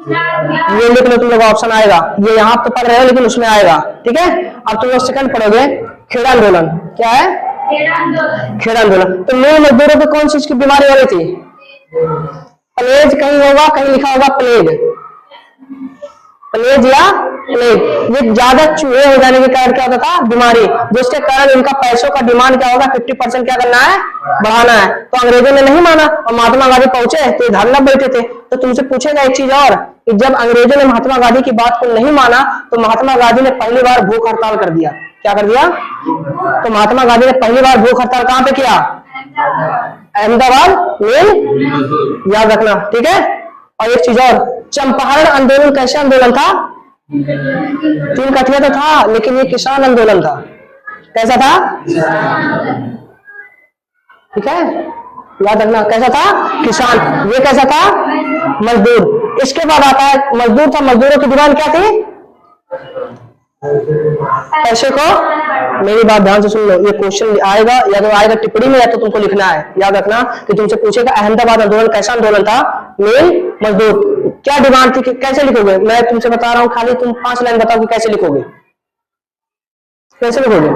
ये लिख लो तुम लोग, ऑप्शन आएगा ये, यहाँ तो पढ़ रहे हो लेकिन उसमें आएगा, ठीक है। अब तुम लोग सेकंड पढ़ोगे, खेड़ा आंदोलन। क्या है? खेड़ा आंदोलन। तो मूल मजदूरों को कौन चीज की बीमारी हो रही थी? प्लेग कहीं होगा, कहीं लिखा होगा प्लेग, प्लेग या प्लेग। ये ज्यादा चूहे हो जाने के कारण क्या होता था? बीमारी, जिसके कारण इनका पैसों का डिमांड क्या होगा? 50% क्या करना है? बढ़ाना है। तो अंग्रेजों ने नहीं माना और महात्मा गांधी पहुंचे तो धरना बैठे थे। तो तुमसे पूछेगा एक चीज और कि जब अंग्रेजों ने महात्मा गांधी की बात को नहीं माना तो महात्मा गांधी ने पहली बार भूख हड़ताल कर दिया। क्या कर दिया? तो महात्मा गांधी ने पहली बार भूख हड़ताल कहां पे किया? अहमदाबाद में, याद रखना, ठीक है। और एक चीज और, चंपारण आंदोलन कैसे आंदोलन था? 3 कठिया तो था लेकिन ये किसान आंदोलन था। कैसा था? ठीक है, याद रखना कैसा था? किसान। ये कैसा था? मजदूर। इसके बाद आता है मजदूर था, मजदूरों की डिमांड क्या थी? पैसे को, मेरी बात ध्यान से सुन लो, ये क्वेश्चन आएगा या तो आएगा टिप्पणी में या तो तुमको लिखना है। याद रखना कि तुमसे पूछेगा अहमदाबाद आंदोलन कैसा आंदोलन था? मेन मजदूर। क्या डिमांड थी? कैसे लिखोगे? मैं तुमसे बता रहा हूं, खाली तुम 5 लाइन बताओ कि कैसे लिखोगे, कैसे लिखोगे?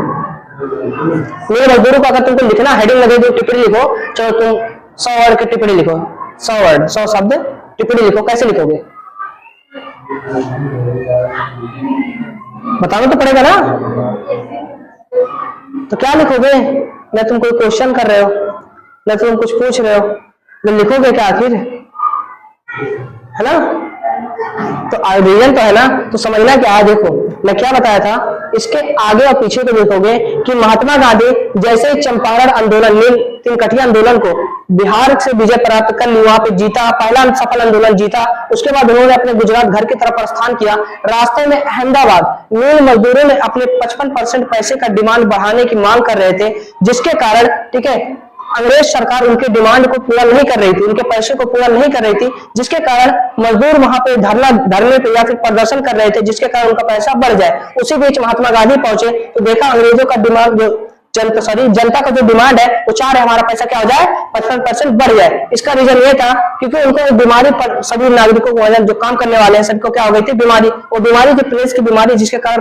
मेरे मजदूरों को अगर तुमको लिखना, हेडिंग लगे तो टिप्पणी लिखो। चलो तुम 100 वर्ड की टिप्पणी लिखो, 100 वर्ड, 100 शब्द टिप्पणी लिखो। कैसे लिखोगे? बताना तो पड़ेगा ना। तो क्या लिखोगे? मैं तुम कोई क्वेश्चन कर रहे हो, मैं तुम कुछ पूछ रहे हो, तो लिखोगे क्या आखिर? है ना? तो रीजन तो है ना, तो समझना क्या है। देखो मैं क्या बताया था, इसके आगे और पीछे को देखोगे कि महात्मा गांधी जैसे चंपारण आंदोलन, 3 कठिया आंदोलन को बिहार से विजय प्राप्त कर ली, वहां पे जीता, पहला सफल आंदोलन जीता। उसके बाद उन्होंने अपने गुजरात घर की तरफ प्रस्थान किया। रास्ते में अहमदाबाद मूल मजदूरों ने अपने 55% पैसे का डिमांड बढ़ाने की मांग कर रहे थे, जिसके कारण, ठीक है, अंग्रेज सरकार उनके डिमांड को पूरा नहीं कर रही थी, उनके पैसे को पूरा नहीं कर रही थी, जिसके कारण मजदूर वहां पे धरने पे या फिर प्रदर्शन कर रहे थे, जिसके कारण उनका पैसा बढ़ जाए। उसी बीच महात्मा गांधी पहुंचे तो देखा अंग्रेजों का डिमांड, जो जनता का जो डिमांड है वो चाह रहे हमारा पैसा क्या हो जाए? 55% बढ़ जाए। इसका रीजन ये था क्योंकि उनको बीमारी पर, सभी नागरिकों को, जो काम करने वाले हैं सबको क्या हो गई थी? बीमारी। वो बीमारी की प्लेग की बीमारी, जिसके कारण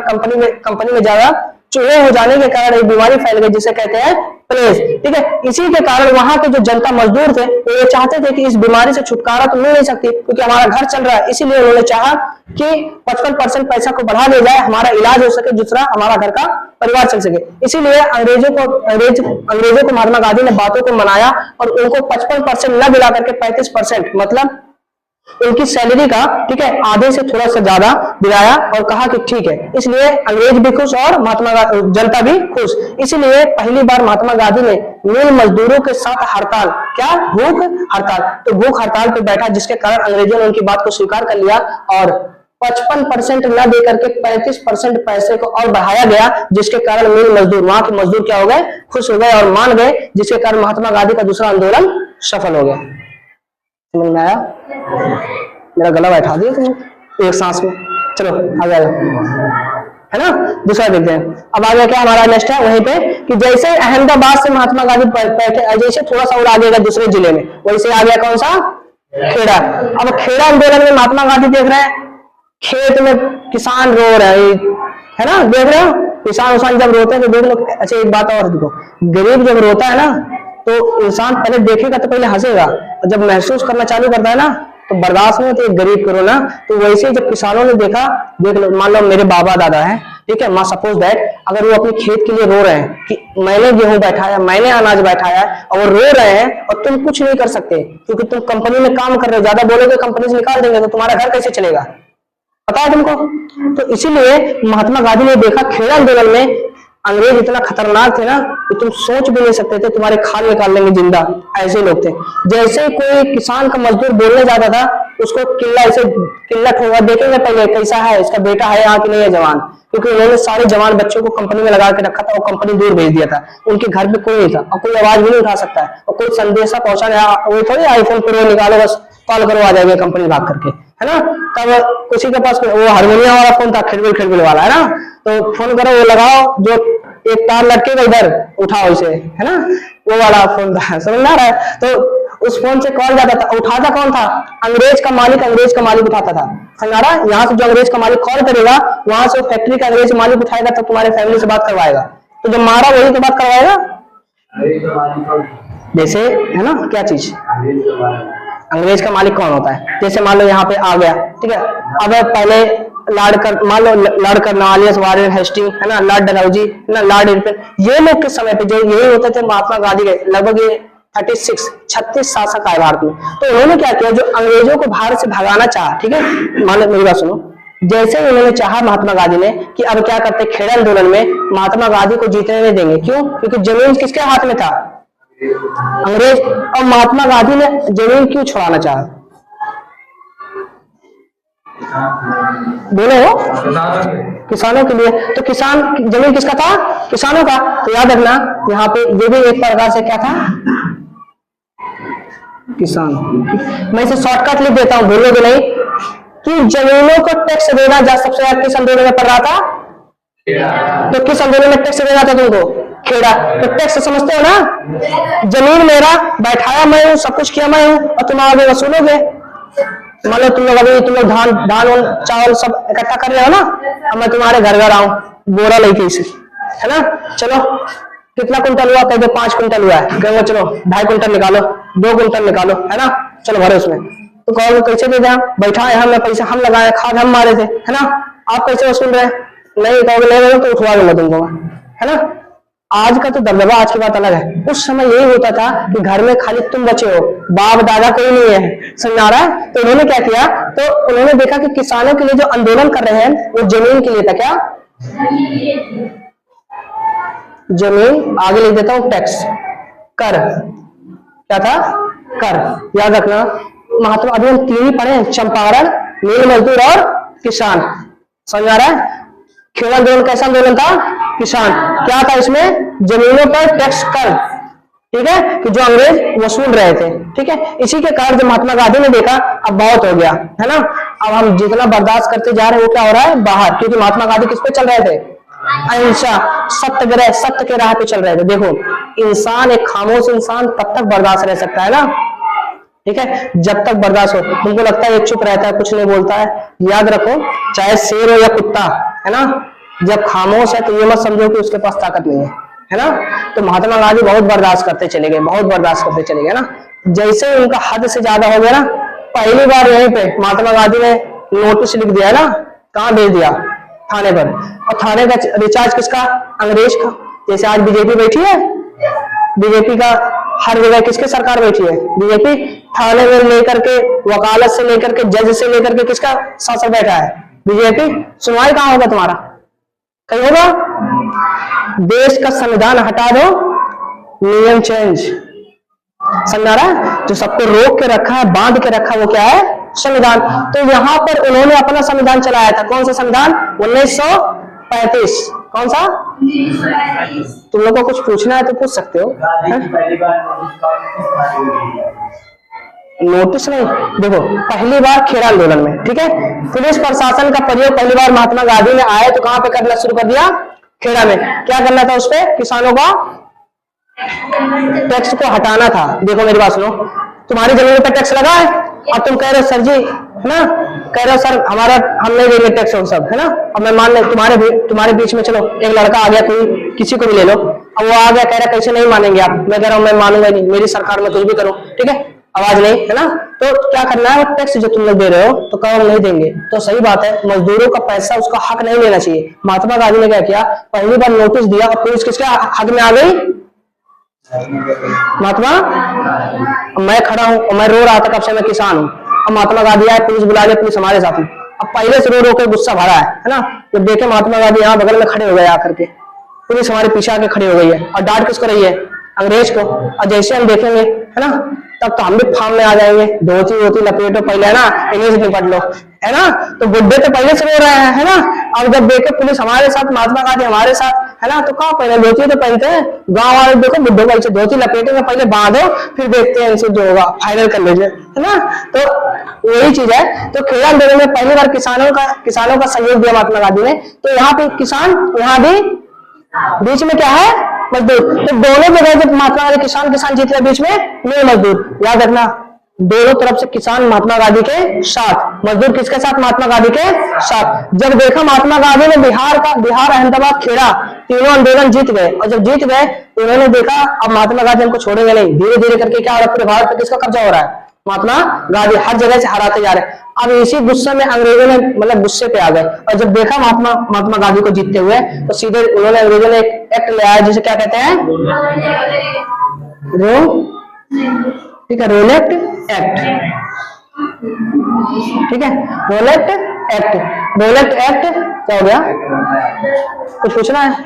कंपनी में ज्यादा चूहे हो जाने के कारण एक बीमारी फैल गई जिसे कहते हैं प्लेग, ठीक है। इसी के कारण वहां के जो जनता मजदूर थे वो ये चाहते थे कि इस बीमारी से छुटकारा तो मिल नहीं सकती क्योंकि हमारा घर चल रहा है, इसीलिए उन्होंने चाहा कि 55% पैसा को बढ़ा दिया जाए, हमारा इलाज हो सके, दूसरा हमारा घर का परिवार चल सके। इसीलिए अंग्रेजों को महात्मा गांधी ने बातों को मनाया और उनको 55% न दिला करके 35%, मतलब उनकी सैलरी का, ठीक है, आधे से थोड़ा सा ज्यादा दिलाया और कहा कि ठीक है। इसलिए अंग्रेज भी खुश और जनता भी खुश। इसलिए पहली बार महात्मा गांधी ने मूल मजदूरों के साथ हड़ताल, क्या? भूख हड़ताल। तो भूख हड़ताल पे बैठा, जिसके कारण अंग्रेजों ने उनकी बात को स्वीकार कर लिया और 55% न देकर के 35% पैसे को और बढ़ाया गया, जिसके कारण मूल मजदूर, वहां के मजदूर क्या हो गए? खुश हो गए और मान गए, जिसके कारण महात्मा गांधी का दूसरा आंदोलन सफल हो गया। समझ में आया? मेरा गला बैठा दिया तुम एक सांस में। चलो आगे आ जाओ, है ना। दूसरा देखते हैं। अब आगे क्या हमारा नेक्स्ट है वहीं पे कि जैसे अहमदाबाद से महात्मा गांधी बैठे, जैसे थोड़ा सा और आगे गया दूसरे जिले में, वैसे आ गया कौन सा? खेड़ा। अब खेड़ा आंदोलन में महात्मा गांधी देख रहे हैं खेत में किसान रो रहे है ना, देख रहे हो किसान उसान जब रोते हैं तो देख लो। अच्छा एक बात और देखो, गरीब जब रोता है ना तो इंसान पहले देखेगा तो पहले हंसेगा, और जब महसूस करना चालू करता है ना तो बर्दाश्त नहीं होती एक गरीब को रोना। तो वैसे जब किसानों ने देखा, देख लो, मान लो मेरे बाबा दादा है, ठीक है, मा सपोज दैट, अगर वो अपने खेत के लिए रो रहे हैं कि मैंने गेहूं बैठाया, मैंने अनाज बैठाया और वो रो रहे हैं और तुम कुछ नहीं कर सकते क्योंकि तुम कंपनी में काम कर रहे हो, ज्यादा बोलोगे कंपनी से निकाल देंगे तो तुम्हारा घर कैसे चलेगा, पता है तुमको। तो इसीलिए महात्मा गांधी ने देखा खेड़ा आंदोलन में अंग्रेज इतना खतरनाक थे ना कि तुम सोच भी नहीं सकते थे, तुम्हारे खाल निकाल लेंगे जिंदा, ऐसे लोग थे। जैसे कोई किसान का मजदूर बोलने जाता था उसको किल्ला ठोका, देखेंगे पहले कैसा है, इसका बेटा है यहाँ कि नहीं है जवान, क्योंकि उन्होंने सारे जवान बच्चों को कंपनी में लगा के रखा था, वो कंपनी दूर भेज दिया था, उनके घर पे कोई नहीं था और कोई आवाज भी नहीं उठा सकता है और कोई संदेशा पहुंचाने, वो थोड़ी आईफोन प्रो निकालो बस कॉल करो आ जाएगा कंपनी भाग करके, है ना। तब किसी के पास वो हारमोनियम वाला फोन था, खिड़बिल वाला, है ना, तो फोन करो वो लगाओ, जो एक तार लटकेगा इधर उठाओ इसे, है ना, वो वाला फोन था, समझ आ रहा है। तो उस फोन से कॉल जाता था, उठाता कौन था? अंग्रेज का मालिक उठाता था। समझा रहा? यहाँ से जो अंग्रेज का मालिक कॉल करेगा, वहां से फैक्ट्री का अंग्रेज मालिक उठाएगा, तब तुम्हारे फैमिली से बात करवाएगा। तो जब मारा वही तो बात करवाएगा। जैसे है ना, क्या चीज? अंग्रेज का मालिक कौन होता है? जैसे मान लो यहाँ पे आ गया, ठीक है, अब पहले मान लो लॉर्ड कर्नवालिस, वारेन हेस्टिंग, है ना, लॉर्ड डलहौजी, है ना, लॉर्ड इरविन, ये लोग के समय पे जो यही होते थे महात्मा गांधी के, लगभग ये 36 शासक आए भारत में। तो उन्होंने क्या किया, जो अंग्रेजों को भारत से भगाना चाहा, ठीक है, मान लो मेरी बात सुनो, जैसे ही उन्होंने चाहा महात्मा गांधी ने कि अब क्या करते, खेड़ा आंदोलन में महात्मा गांधी को जीतने नहीं देंगे। क्यों? क्योंकि जमीन किसके हाथ में था? अंग्रेज। और महात्मा गांधी ने जमीन क्यों छुड़ाना चाहा? बोलो। किसानों के लिए। तो किसान, जमीन किसका था? किसानों का। तो याद रखना यहाँ पे ये भी एक प्रकार से क्या था? किसान। मैं इसे शॉर्टकट लिख देता हूं, भूलोगे नहीं, कि जमीनों को टैक्स देना सबसे ज्यादा किस आंदोलन में पड़ रहा था? तो किस आंदोलन में टैक्स देना था तुमको? खेड़ा। तो टैक्स समझते हो ना? जमीन मेरा, बैठाया मैं हूं, सब कुछ किया मैं हूं, और तुम आगे वसूलोगे। मान लो तुम लोग धान चावल सब इकट्ठा कर रहे हो ना, अब मैं तुम्हारे घर आऊं बोरा लेके इसे, है ना, चलो कितना कुंटल हुआ? कह दो 5 कुंटल हुआ है। कहो चलो 2.5 कुंटल निकालो, 2 कुंटल निकालो, है ना, चलो भरो उसमें। तो कहोगे कैसे दे दिया? बैठा है हम, पैसा हम लगाए, खाद हम मारे थे, है ना, आप कैसे वसूल रहे? नहीं कहोगे नहीं तो उठवा दूंगा तुमको, है ना। आज का तो दबदबा, आज की बात अलग है। उस समय यही होता था कि घर में खाली तुम बचे हो, बाप दादा कोई नहीं है। समझ आ रहा है? तो उन्होंने क्या किया, तो उन्होंने देखा कि किसानों के लिए जो आंदोलन कर रहे हैं वो जमीन के लिए था। क्या जमीन? आगे लिख देता हूं, टैक्स, कर। क्या था? कर। याद रखना, महात्मा अभी हम 3 ही पढ़े हैं, चंपारण, मिल मजदूर और किसान। समझ आ रहा है? खेड़ा आंदोलन कैसा आंदोलन था? किसान। क्या था इसमें? जमीनों पर टैक्स, कर, ठीक है, कि जो अंग्रेज वसूल रहे थे, ठीक है। इसी के कारण जब महात्मा गांधी ने देखा अब बहुत हो गया, है ना, अब हम जितना बर्दाश्त करते जा रहे हैं वो क्या हो रहा है? बाहर। क्योंकि महात्मा गांधी किस पे चल रहे थे? अहिंसा, सत्याग्रह, सत्य के राह पे चल रहे थे। देखो, इंसान, एक खामोश इंसान तब तक बर्दाश्त रह सकता है ना, ठीक है, जब तक बर्दाश्त हो। तुमको लगता है ये चुप रहता है, कुछ नहीं बोलता है, याद रखो, चाहे शेर हो या कुत्ता, है ना, जब खामोश है तो ये मत समझो कि उसके पास ताकत नहीं है ना। तो महात्मा गांधी बहुत बर्दाश्त करते चले गए, बहुत बर्दाश्त करते चले गए ना। जैसे उनका हद से ज्यादा हो गया ना, पहली बार यहीं पे महात्मा गांधी ने नोटिस लिख दिया ना, कहाँ भेज दिया? थाने पर। और थाने का रिचार्ज किसका? अंग्रेज का। जैसे आज बीजेपी बैठी है, बीजेपी का हर जगह किसके सरकार बैठी है? बीजेपी। थाने में लेकर के, वकालत से लेकर के, जज से लेकर के किसका शासन बैठा है? बीजेपी। सुनवाई कहाँ होगा तुम्हारा? कहीं होगा? देश का संविधान हटा दो, नियम चेंज। समझा रहा है? जो सबको रोक के रखा है, बांध के रखा है, वो क्या है? संविधान। तो यहाँ पर उन्होंने अपना संविधान चलाया था। कौन सा संविधान? 1935। कौन सा? तुम लोग को कुछ पूछना है तो पूछ सकते हो। नोटिस नहीं, देखो, पहली बार खेड़ा आंदोलन में, ठीक है, पुलिस प्रशासन का प्रयोग पहली बार महात्मा गांधी ने आए तो कहां पे करना शुरू कर दिया? खेड़ा में। क्या करना था? उस पे किसानों का टैक्स को हटाना था। देखो मेरी बात सुनो, तुम्हारी जमीन पर टैक्स लगा है, अब तुम कह रहे हो सर जी, है ना, कह रहे हो सर हमारा, हम नहीं देंगे टैक्स और सब, है ना। अब मैं मान ले तुम्हारे बीच में, चलो एक लड़का आ गया, कोई किसी को भी ले लो, अब वो आ गया कह रहा कैसे नहीं मानेंगे आप? मैं कह रहा हूं मैं मानूंगा नहीं, मेरी सरकार में कुछ भी करो, ठीक है, आवाज नहीं, है ना। तो क्या करना है? टैक्स जो तुम लोग दे रहे हो तो कहो हम नहीं देंगे। तो सही बात है, मजदूरों का पैसा, उसका हक नहीं लेना चाहिए। महात्मा गांधी ने क्या किया? पहली बार नोटिस दिया और पुलिस किसके हक में आ गई? महात्मा। मैं खड़ा हूं और मैं रो रहा था कब से, मैं किसान हूं। अब महात्मा गांधी आए, पुलिस बुला लिया, पुलिस हमारे साथ में। अब पहले से रो के गुस्सा भरा है ना। जब देखे महात्मा गांधी यहाँ बगल में खड़े हो गए आकर के, पुलिस हमारे पीछे आके खड़ी हो गई है और डांट किसको रही है? अंग्रेज को। और जैसे हम देखेंगे, है ना, तब तो हम भी फार्म में आ जाएंगे, धोती वोती लपेटो पहले, है ना, इन्हीं से निपट लो, है ना। तो बुड्ढे तो पहले से रो रहे हैं, है ना। अब जब देखे पुलिस हमारे साथ, महात्मा गांधी हमारे साथ, है ना, तो कहाँ पहले धोती तो पहनते हैं। गांव वाले देखो बुड्ढों को ऐसे धोती लपेटेंगे, पहले बांधो, फिर देखते हैं इनसे जो होगा, फाइनल कर लीजिए, है ना। तो वही चीज है। तो खेड़ा आंदोलन में पहली बार किसानों का सहयोग दिया महात्मा गांधी ने। तो यहाँ पे किसान, यहाँ भी बीच में क्या है? मजदूर। तो दोनों जगह जब महात्मा गांधी किसान किसान जीत रहे, बीच में मिल मजदूर। याद रखना, दोनों तरफ से किसान महात्मा गांधी के साथ, मजदूर किसके साथ? महात्मा गांधी के साथ। जब देखा महात्मा गांधी ने बिहार, अहमदाबाद, खेड़ा तीनों आंदोलन जीत गए, और जब जीत गए तो उन्होंने देखा अब महात्मा गांधी हमको छोड़ेंगे नहीं, धीरे धीरे करके क्या हो रहा है, पूरे भारत पे किसका कब्जा हो रहा है? महात्मा गांधी हर जगह से हराते जा रहे हैं। अब इसी गुस्से में अंग्रेजों ने मतलब गुस्से पे आ गए, और जब देखा महात्मा गांधी को जीतते हुए तो सीधे उन्होंने, अंग्रेजों ने एक एक्ट ले आया जिसे क्या कहते हैं? ठीक है, रोलेट एक्ट। ठीक है, रोलेट एक्ट। रोलेट एक्ट क्या हो गया? कुछ पूछना है?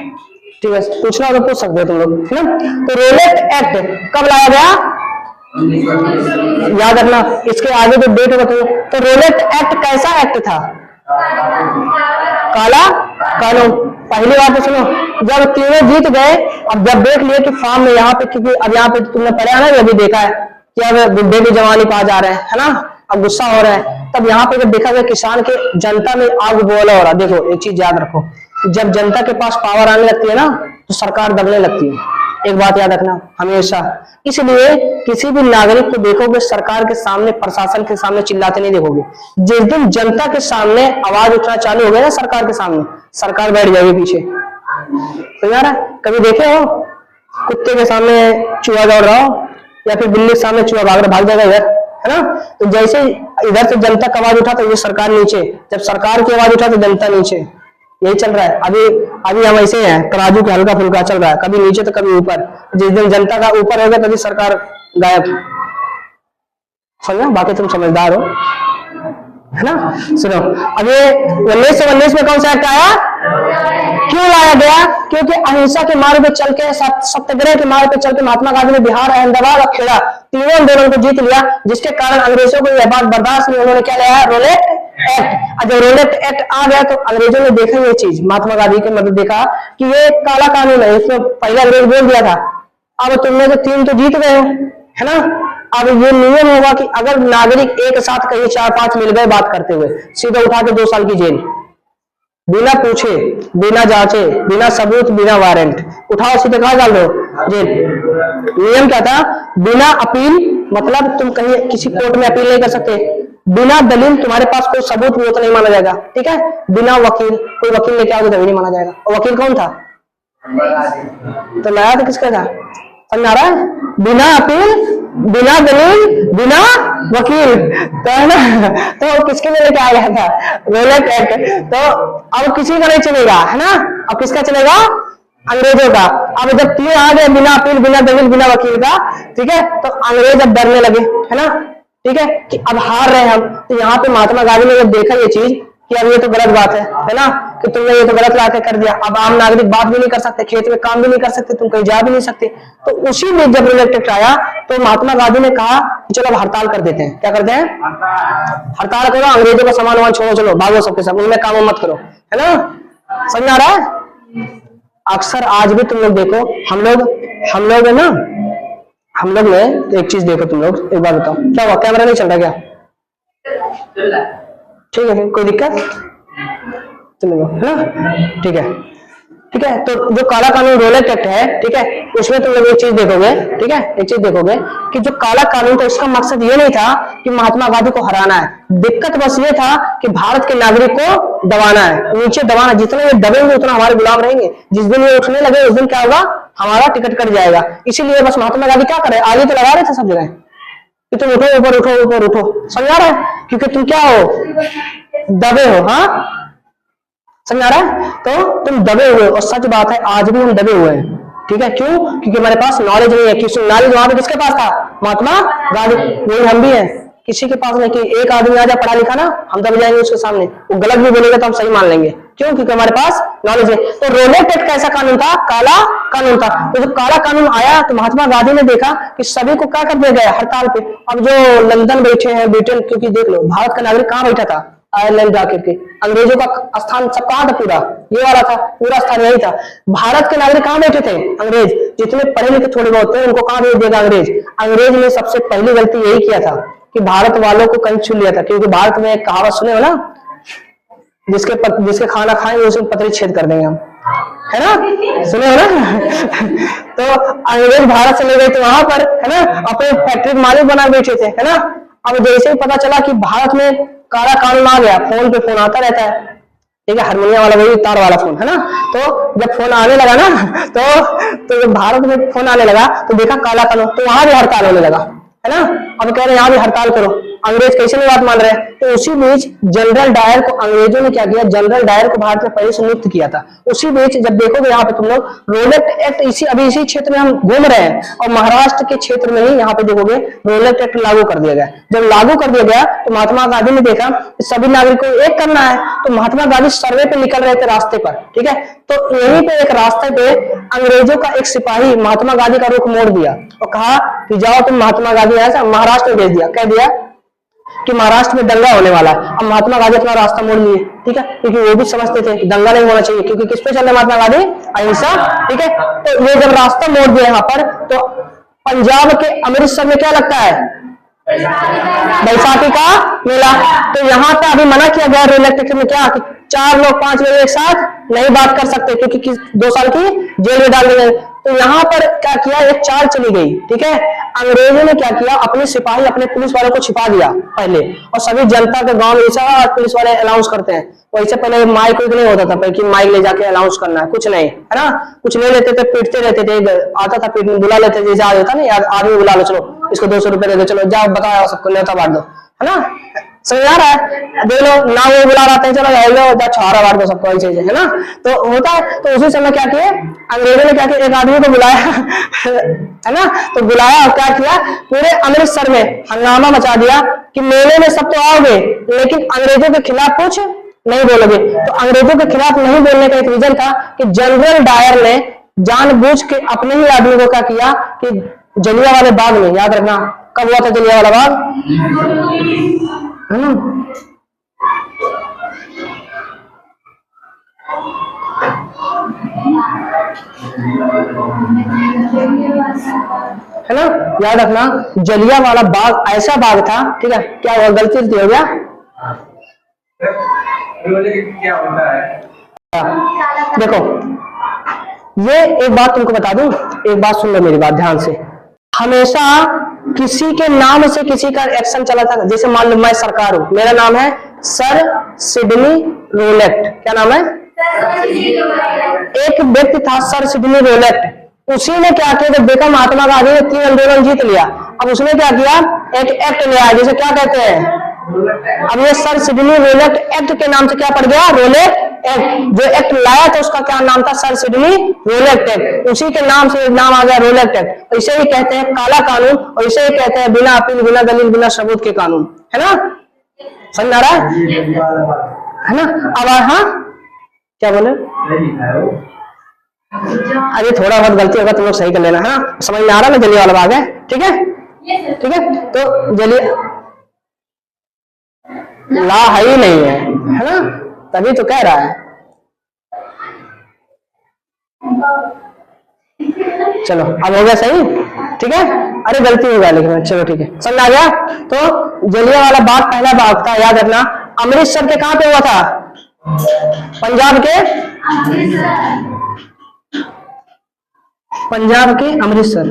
ठीक है, पूछना हो तो पूछ सकते हो तुम लोग, है ना? तो रोलेट एक्ट कब लाया गया? याद रखना, इसके आगे जो डेट बताओ। तो रोलेट एक्ट कैसा एक्ट था? काला कानून। पहली बात तो सुनो, जब तीनों जीत गए, अब जब देख लिए कि फार्म में यहाँ पे, क्योंकि अब यहाँ पे तुमने पढ़ा ना, अभी देखा है कि अब बुढ़े भी जवानी पा जा रहे हैं, है ना, अब गुस्सा हो रहा है। तब यहाँ पे जब देखा गया किसान के जनता में आग बोला हो रहा। देखो एक चीज याद रखो, जब जनता के पास पावर आने लगती है ना तो सरकार दबने लगती है। एक बात याद रखना हमेशा, इसलिए किसी भी नागरिक को देखोगे सरकार के सामने, प्रशासन के सामने चिल्लाते नहीं देखोगे। जिस दिन जनता के सामने आवाज उठना चालू हो गया ना सरकार के सामने, सरकार बैठ जाएगी पीछे। तो यार कभी देखे हो कुत्ते के सामने चूहा दौड़ रहा हो, या फिर बिल्ली के सामने चूहा भाग जाएगा इधर, है ना? तो जैसे इधर से जनता की आवाज उठा तो ये सरकार नीचे, जब सरकार की आवाज उठा तो जनता नीचे। यही चल रहा है अभी हम ऐसे हैं, तराजू के हल्का फुल्का चल रहा है, कभी नीचे तो कभी ऊपर। जिस दिन जनता का ऊपर होगा तभी सरकार गायब। समझा? बाकी तुम समझदार हो, है ना? सुनो, अब ये 1919 में कौन सा एक्ट आया? क्यों लाया गया? क्योंकि अहिंसा के मार्ग पे चल के, सत्याग्रह के मार्ग पे चल के महात्मा गांधी ने बिहार, अहमदाबाद और खेड़ा तीनों आंदोलन को जीत लिया, जिसके कारण अंग्रेजों को यह बात बर्दाश्त नहीं। उन्होंने क्या लाया? Rowlatt Act. जब रोलेट एक्ट आ गया तो अंग्रेजों ने देखा ये चीज, महात्मा गांधी के मतलब देखा कि ये काला कानून है, इसमें पहले अंग्रेज बोल दिया था, अब तुमने तो तीन तो जीत गए हो, है ना? अब ये नियम होगा कि अगर नागरिक एक साथ कहीं 4-5 मिल गए बात करते हुए, सीधा उठा के 2 साल की जेल, बिना पूछे, बिना जांचे, बिना सबूत, बिना वारंट, उठाओ सीधे कहा डाल दो? जेल। नियम क्या था? बिना अपील, मतलब तुम कहीं किसी कोर्ट में अपील नहीं कर सकते, बिना दलील, तुम्हारे पास कोई सबूत नहीं हो तो नहीं माना जाएगा, ठीक है? बिना वकील, कोई वकील लेके आओगे तभी नहीं माना जाएगा। और वकील कौन था? तो लाया तो किसका था? समझ आ रहा है? बिना अपील, बिना दलील, बिना वकील, तो है ना? तो किसके लिए लेके आ गया था? Rowlatt Act. तो अब किसी का नहीं चलेगा, है ना? अब किसका चलेगा? अंग्रेजों का। अब जब तीन आ गए, बिना अपील, बिना दलील, बिना वकील का, ठीक है, तो अंग्रेज अब डरने लगे, है ना? ठीक है, कि अब हार रहे हम। तो यहाँ पे महात्मा गांधी ने जब देखा ये चीज कि अब ये तो गलत बात है ना, कि तुमने ये तो गलत ला के कर दिया, अब आम नागरिक बात भी नहीं कर सकते, खेत में काम भी नहीं कर सकते, तुम कहीं जा भी नहीं सकते। तो उसी में जब रोलेट एक्ट आया तो महात्मा गांधी ने कहा चलो अब हड़ताल कर देते हैं। क्या करते हैं? हड़ताल करो, अंग्रेजों का सामान वामान छोड़ो, चलो भागो सबके सब, उनमें काम मत करो, है ना? समझ आ रहा है? अक्सर आज भी तुम लोग देखो, हम लोग है ना, हम लोग ने एक चीज देखो, तुम लोग एक बात बताओ, क्या हुआ? कैमरा नहीं चल रहा क्या? ठीक है, फिर कोई दिक्कत? चलो, है ना? ठीक है, ठीक है। तो जो काला कानून रोलेट एक्ट है, ठीक है, उसमें तुम लोग एक चीज देखोगे, ठीक है, एक चीज देखोगे कि जो काला कानून था उसका मकसद ये नहीं था कि महात्मा गांधी को हराना है, दिक्कत बस ये था कि भारत के नागरिक को दबाना है, नीचे दबाना। जितने ये दबेंगे उतना हमारे गुलाम रहेंगे, जिस दिन ये उठने लगे उस दिन क्या होगा? हमारा टिकट कट जाएगा। इसीलिए बस महात्मा गांधी क्या करे, आगे तो लगा रहे थे सब जगह कि तुम उठो, ऊपर उठो, ऊपर उठो। समझ आ रहा है? क्योंकि तुम क्या हो? दबे हो। हाँ, समझ आ रहा है? तो तुम दबे हुए, और सच बात है आज भी हम दबे हुए हैं, ठीक है? क्यों? क्योंकि हमारे पास नॉलेज नहीं है। किसी नॉलेज वहां पे किसके पास था? महात्मा गांधी। वही हम भी हैं, किसी के पास नहीं। कि एक आदमी आ जाए पढ़ा लिखा ना, हम दब जाएंगे उसके सामने, वो गलत भी बोलेगा तो हम सही मान लेंगे। क्यों? क्योंकि हमारे पास नॉलेज है। तो रोलेट एक्ट कैसा कानून था? काला कानून था। तो जब काला कानून आया तो महात्मा गांधी ने देखा कि सभी को क्या कर दिया गया? हड़ताल पे। अब जो लंदन बैठे हैं, ब्रिटेन, क्योंकि देख लो भारत का नागरिक कहाँ बैठा था? आयरलैंड जाकर के। अंग्रेजों का स्थान सब कहाँ था? पूरा ये वाला था, पूरा स्थान यही था। भारत के नागरिक कहाँ बैठे थे? अंग्रेज। जितने पढ़े लिखे थोड़े बहुत थे उनको कहाँ भेज देगा? अंग्रेज। अंग्रेज ने सबसे पहली गलती यही किया था कि भारत वालों को कंच छू लिया था। क्योंकि भारत में एक कहावत सुने हो ना, जिसके खाना खाएंगे उसमें पतरी छेद कर देंगे हम, है ना, सुने हो ना। तो अंग्रेज भारत से ले गए थे वहां पर, है ना, अपने फैक्ट्री मालिक बना बैठे थे, है ना। अब जैसे ही पता चला कि भारत में काला कानून आ गया, फोन पे फोन आता रहता है, ठीक है, हारमोनियम वाला वही तार वाला फोन, है ना। तो जब फोन आने लगा ना, तो जब भारत में फोन आने लगा तो देखा काला कानून, तो वहां भी हड़ताल होने लगा, है ना। अब कह रहे हैं यहाँ भी हड़ताल करो, अंग्रेज कैसे नहीं बात मान रहे हैं। तो उसी बीच जनरल डायर को अंग्रेजों ने क्या किया, जनरल डायर को भारत में पहले से नियुक्त किया था। उसी बीच जब देखोगे यहाँ पे तुम लोग रोलेट एक्ट, अभी इसी क्षेत्र में हम घूम रहे हैं, और महाराष्ट्र के क्षेत्र में ही यहाँ पे देखोगे रोलेट एक्ट लागू कर दिया गया। जब लागू कर दिया गया तो महात्मा गांधी ने देखा कि सभी नागरिकों को एक करना है, तो महात्मा गांधी सर्वे पे निकल रहे थे रास्ते पर, ठीक है। तो यहीं पे एक रास्ते पे अंग्रेजों का एक सिपाही महात्मा गांधी का रुख मोड़ दिया और कहा कि जाओ तुम, महात्मा गांधी ऐसा महाराष्ट्र में भेज दिया, कह दिया कि महाराष्ट्र में दंगा होने वाला है। अब महात्मा गांधी अपना रास्ता मोड़ लिए, ठीक है, क्योंकि वो भी समझते थे कि दंगा नहीं होना चाहिए, क्योंकि किस पे चल रहे महात्मा गांधी, अहिंसा, ठीक है। तो ये जब रास्ता मोड़ दिया यहाँ पर, तो पंजाब के अमृतसर में क्या लगता है, बैसाखी का मेला। तो यहाँ पे अभी मना किया गया रोलेट एक्ट में क्या, कि 4 लोग 5 लोग एक साथ नहीं बात कर सकते, क्योंकि 2 साल की जेल में डाल दिए। तो यहाँ पर क्या किया, एक चाल चली गई, ठीक है। अंग्रेजों ने क्या किया, अपने सिपाही अपने पुलिस वालों को छिपा दिया पहले, और सभी जनता के गांव में ऐसा पुलिस वाले अनाउंस करते हैं, वैसे पहले माइक नहीं होता था कि माइक ले जाके अनाउंस करना है, कुछ नहीं, है ना। कुछ ले लेते थे, पीटते रहते थे, आता था पीटने, बुला लेते थे, जैसे आता ना यार आदमी बुला लो, चलो इसको 200 रुपए दे दो, चलो जाओ बताओ सबको न्योता बांट दो, है ना, समझ आ रहा है, दे लो ना, वो बुला रहा है, चलो लो छुहारा बांट दो सबको, ऐसे है ना। तो होता है, तो उसी समय क्या किए अंग्रेजों ने, क्या किया, एक आदमी को बुलाया है ना, तो बुलाया और क्या किया, पूरे अमृतसर में हंगामा मचा दिया कि मेले में सब तो आओगे लेकिन अंग्रेजों के खिलाफ कुछ नहीं बोलोगे। तो अंग्रेजों के खिलाफ नहीं बोलने का एक रीजन था कि जनरल डायर ने जानबूझ के अपने ही आदमी को क्या किया कि जलियांवाला बाग में, याद रखना कब हुआ था जलियांवाला बाग, है ना, है ना, याद रखना जलियांवाला बाग ऐसा बाग था, ठीक है। क्या हुआ, गलती हो गया, क्या होता है, देखो ये एक बात तुमको बता दूं, एक बात सुन लो मेरी बात ध्यान से। हमेशा किसी के नाम से किसी का एक्शन चला था, जैसे मान लो मैं सरकार हूं, मेरा नाम है सर सिडनी रोलेट, क्या नाम है, एक व्यक्ति था सर सिडनी रोलेट, उसी ने क्या किया, जब देखा महात्मा गांधी ने 3 आंदोलन जीत लिया, अब उसने क्या किया, एक एक्ट ले आया जिसे क्या कहते हैं, अब ये सर सिडनी रोलेट एक्ट के नाम से क्या पड़ गया, रोलेट एक्ट। जो एक्ट लाया था उसका क्या नाम था, सर सिडनी रोलेट एक्ट, उसी के नाम से नाम आ गया रोलेट एक्ट। इसे ही कहते हैं काला कानून, और इसे ही कहते हैं बिना अपील बिना दलील बिना सबूत के कानून, है ना, समझ आ रहा है ना। अब हाँ क्या बोले, अरे थोड़ा बहुत गलती होगा तुम लोग सही कर लेना, है ना, समझ में आ रहा है ना, जलियांवाला बाग है, ठीक है, ठीक है। तो ला ही नहीं है ना, तभी तो कह रहा है। चलो अब हो गया सही, ठीक है, अरे गलती हो गया लेकिन चलो ठीक है, समझ आ गया। तो जलियांवाला बाग पहला बाग था, याद रखना, अमृतसर के कहां पे हुआ था, पंजाब के अमृतसर,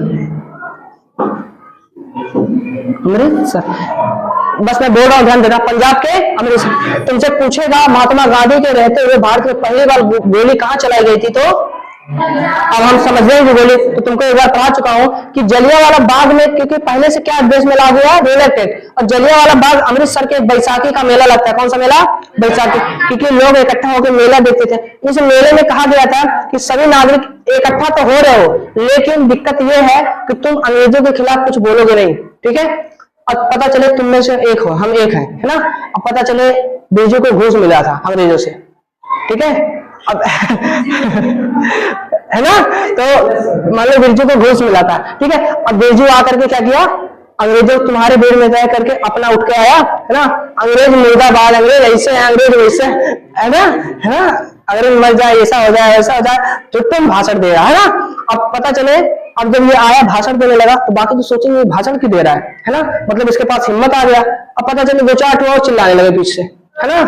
बस मैं बोल रहा हूं ध्यान देना, पंजाब के अमृतसर। तुमसे पूछेगा महात्मा गांधी के रहते हुए भारत में पहली बार गोली कहां चलाई गई थी, तो अब हम समझ रहे हैं गोली, तो तुमको एक बार पढ़ा चुका हूं कि जलियांवाला बाग में, क्योंकि पहले से क्या देश में लागू हुआ, रोलेट एक्ट, और जलियांवाला बाग अमृतसर के बैसाखी का मेला लगता है, कौन सा मेला, बैसाखी, क्योंकि लोग इकट्ठा होकर मेला देखते थे। उस मेले में कहा गया था कि सभी नागरिक इकट्ठा तो हो रहे हो, लेकिन दिक्कत यह है कि तुम अंग्रेजों के खिलाफ कुछ बोलोगे नहीं, ठीक है। अब पता चले तुम में से एक हो, हम एक हैं, है ना, अब पता चले बिरजू को घूस मिला था अंग्रेजों से, ठीक है, अब है ना, तो मान लो बिरजू को घूस मिला था, ठीक है। अब बिरजू आकर के क्या किया, अंग्रेजों तुम्हारे भीड़ में तय करके अपना उठ के आया, है ना, अंग्रेज मुर्दाबाद, अंग्रेज ऐसे हैं, अंग्रेज वैसे, है ना, अंग्रेज मर जाए, ऐसा हो जाए वैसा हो जाए, तो तुम भाषण दे रहा है ना। अब पता चले, अब जब ये आया भाषण देने लगा तो बाकी तो सोचेंगे ये भाषण क्यों दे रहा है ना, मतलब इसके पास हिम्मत आ गया। अब पता चले 2-4 और चिल्लाने लगे पीछे से, है ना।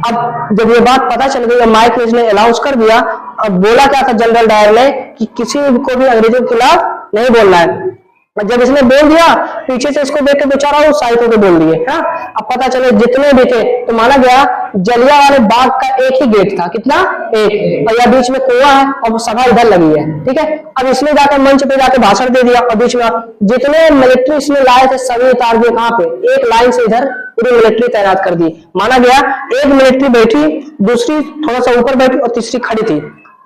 अब जब ये बात पता चल गई, माइक ने इसने अनाउंस कर दिया, अब बोला क्या था जनरल डायर ने कि किसी को भी अंग्रेजों के खिलाफ नहीं बोलना है। जब इसने बोल दिया, पीछे से इसको देख के बेचारा वो साइड होकर बोल दिए। हाँ, अब पता चले जितने भी थे तो माना गया जलियांवाले बाग का एक ही गेट था। कितना? एक। और यह बीच में कुआं है और सभा इधर लगी है। ठीक है, अब इसने जाकर मंच पे जाकर भाषण दे दिया और बीच में जितने मिलिट्री इसने लाए थे सभी उतार दिए। कहाँ पे? एक लाइन से इधर पूरी मिलिट्री तैनात कर दी। माना गया एक मिलिट्री बैठी, दूसरी थोड़ा सा ऊपर बैठी और तीसरी खड़ी थी।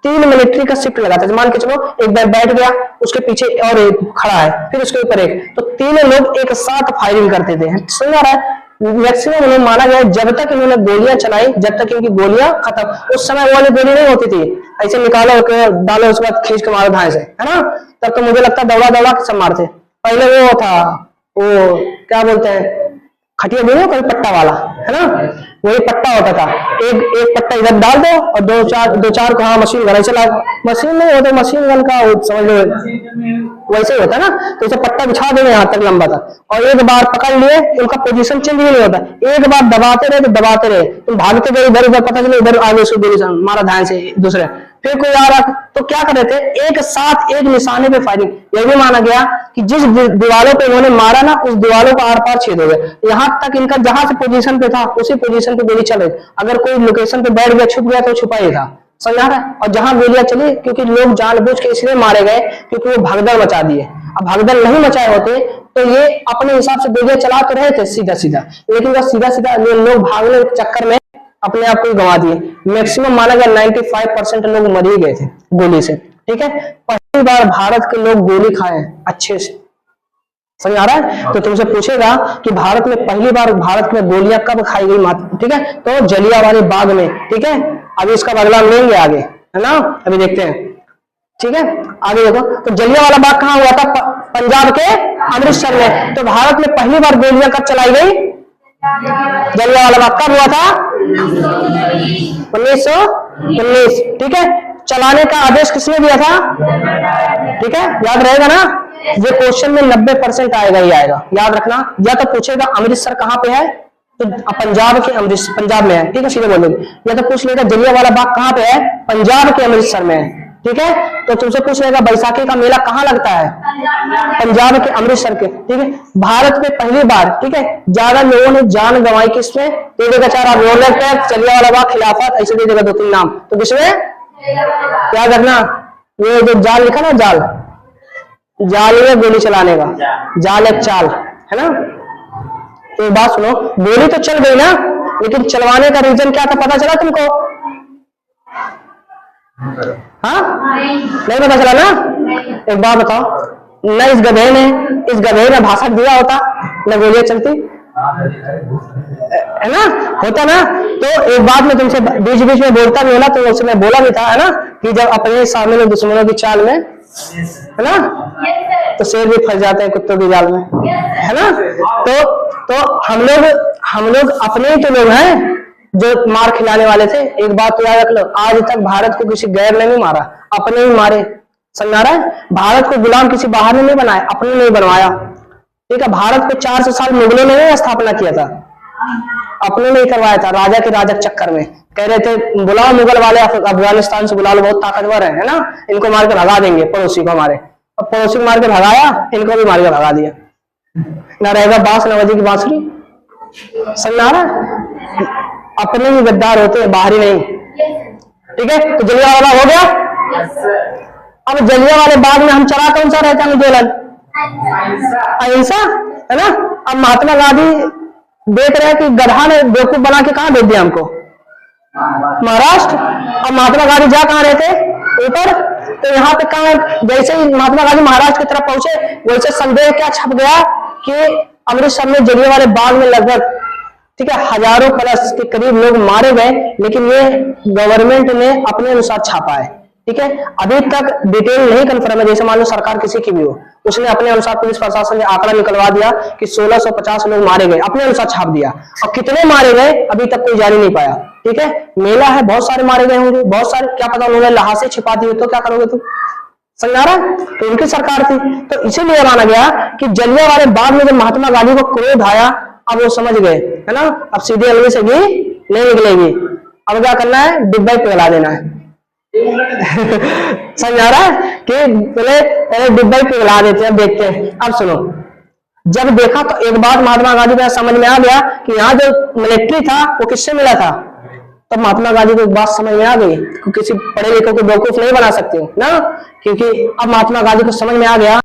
3 मिलिट्री का शिफ्ट लगा था। मान के चलो एक बैठ गया, उसके पीछे और एक खड़ा है, फिर उसके ऊपर एक, तो तीनों लोग एक साथ फायरिंग करते थे। समझ आ रहा है? मैक्सिमम उन्हें माना गया जब तक इन्होंने गोलियां चलाई, जब तक इनकी गोलियां खत्म। उस समय वो वाली गोली नहीं होती थी ऐसे निकालो डालो उसके बाद खींच के मारो धाए से, है ना? तब तो मुझे लगता दौड़ा दौड़ा के सब मारते। पहले वो था, वो क्या बोलते हैं, खटिया बोलो कोई पट्टा वाला, है ना? वही पट्टा होता था। एक पट्टा इधर डाल दो और दो चार को हाँ मशीन गन चला। मशीन नहीं होता, मशीन गन का समझ लो वैसे ही होता ना। तो इसे पट्टा बिछा देंगे यहाँ तक लंबा था और एक बार पकड़ लिए, उनका पोजीशन चेंज भी नहीं होता। एक बार दबाते रहे तो दबाते रहे, तुम भागते गए इधर उधर, पता चले इधर आगे उसको गोली मारा धाए से दूसरे, फिर कोई आ रहा तो क्या कर रहे थे, एक साथ एक निशाने पे फायरिंग। यह भी माना गया कि जिस दीवारों पे इन्होंने मारा ना, उस दीवारों का आर पार छेद हो गया। यहाँ तक इनका जहां से पोजीशन पे था उसी पोजीशन पे गोली चले। अगर कोई लोकेशन पे बैठ गया, छुप गया तो छुपा ही था। समझा रहा है? और जहां गोलियां चली, क्योंकि लोग जानबूझ के इसलिए मारे गए क्योंकि वो भगदड़ मचा दिए। अब भगदड़ नहीं मचाए होते तो ये अपने हिसाब से गोलियां चला तो रहे थे सीधा सीधा, लेकिन बस सीधा सीधा लोग भागने के चक्कर में अपने आप को गंवा दिए। मैक्सिमम माना गया 95% लोग मर ही गए थे गोली से। ठीक है, पहली बार भारत के लोग गोली खाए अच्छे से। समझ आ रहा है? तो तुमसे पूछेगा कि भारत में पहली बार भारत में गोलियां कब खाई गई मात्र, ठीक है, तो जलियांवाले बाग में। ठीक है, अभी इसका बदला लेंगे आगे, है ना? अभी देखते हैं। ठीक है, आगे देखो। तो जलियांवाला बाग कहाँ हुआ था? पंजाब के अमृतसर में। तो भारत में पहली बार गोलियां कब चलाई गई? जलियांवाला बाग कब हुआ था? 1919। ठीक है, चलाने का आदेश किसने दिया था? ठीक है, याद रहेगा ना? ये क्वेश्चन में 90% आएगा ही आएगा, याद रखना। या तो पूछेगा अमृतसर कहाँ पे है, तो पंजाब के अमृतसर, पंजाब में है। ठीक है, सीधे बोलोगे। या तो पूछ लेगा जलियांवाला बाग कहाँ पे है, पंजाब के अमृतसर में है। ठीक है, तो तुमसे पूछ लेगा बैसाखी का मेला कहाँ लगता है, पंजाब के अमृतसर के। ठीक है, भारत में पहली बार, ठीक है, ज्यादा लोगों ने जान गंवाई किसमें? दे देगा 4 रोलर टैक्स, जलियांवाला बाग, खिलाफत, ऐसे दे देगा 2-3 नाम। तो किसमें? याद रखना, ये जो जाल लिखा ना, जाल, जाल में गोली चलाने का, जाल एक चाल, है ना? तो बात सुनो, गोली तो चल गई ना, लेकिन चलवाने का रीजन क्या था पता चला तुमको? हाँ, नहीं पता चला ना? एक बात बताओ, न इस गधे ने भाषण दिया होता, न गोलियां चलती, है ना? होता ना? तो एक बात में तुमसे बीच बीच में बोलता भी होना, तो उसमें बोला भी था, है ना, कि जब अपने सामने दुश्मनों की चाल में, है ना, तो शेर भी फंस जाते हैं कुत्तों की जाल में, है ना? तो हम लोग अपने ही तो लोग हैं जो मार खिलाने वाले थे। एक बात तो याद रख लो, आज तक भारत को किसी गैर ने नहीं मारा, अपने ही मारे। समझ आ रहा है? भारत को गुलाम किसी बाहर ने नहीं बनाया, अपने ने बनवाया। ठीक है, भारत को 400 साल मुगलों ने नहीं स्थापना किया था, अपने ने ही करवाया था। राजा के राजक चक्कर में कह रहे थे बुलाओ मुगल वाले, अफगानिस्तान से बुला लो, बहुत ताकतवर है ना, इनको मार के भगा देंगे पड़ोसी को हमारे। अब पड़ोसी को मार के भगाया, इनको भी मार के भगा दिया। ना रहेगा बांस न बजेगी बांसुरी। समझ आ रहा है? अपने ही गद्दार होते हैं, बाहरी नहीं। ठीक है, तो जलियांवाला हो गया। अब जलियांवाले बाग में हम चला कौन सा रहता है आंदोलन? अहिंसा, है ना? अब महात्मा गांधी देख रहे हैं कि गधा ने बेवकूफ बना के कहाँ भेज दिया हमको, महाराष्ट्र। अब महात्मा गांधी जा कहाँ रहे थे? ऊपर। तो यहाँ पे कहाँ, जैसे ही महात्मा गांधी महाराष्ट्र की तरफ पहुंचे, वैसे संदेह क्या छप गया कि अमृतसर में जलियांवाले बाग में लगभग, ठीक है, हजारों प्लस के करीब लोग मारे गए, लेकिन ये गवर्नमेंट ने अपने अनुसार छापा है। ठीक है, अभी तक डिटेल नहीं कंफर्म है। जैसे मान लो सरकार किसी की भी हो, उसने अपने अनुसार, पुलिस प्रशासन ने आंकड़ा निकलवा दिया कि 1650 लोग मारे गए, अपने अनुसार छाप दिया। और कितने मारे गए अभी तक कोई जान ही नहीं पाया। ठीक है, मेला है, बहुत सारे मारे गए होंगे, बहुत सारे, क्या पता उन्होंने लहासे छिपा दिए तो क्या करोगे तुम? समझ आ रहा है? तो उनकी सरकार थी, तो इसीलिए माना गया कि जलियांवाले बाग में जब महात्मा गांधी को क्रोध आया, अब वो समझ गए, है ना, अब सीधे अलवे से भी नहीं निकलेगी, अब क्या करना है, डिब्बे पे पिघला देना है। समझ आ रहा है कि पहले डिब्बा ही पिघला देते हैं, देखते हैं। अब सुनो, जब देखा तो एक बात महात्मा गांधी को समझ में आ गया कि यहाँ जो मिलिट्री था वो किससे मिला था। तब महात्मा गांधी को एक बात समझ में आ गई कि किसी पढ़े लिखे को बेवकूफ नहीं बना सकते हो ना, क्योंकि अब महात्मा गांधी को समझ में आ गया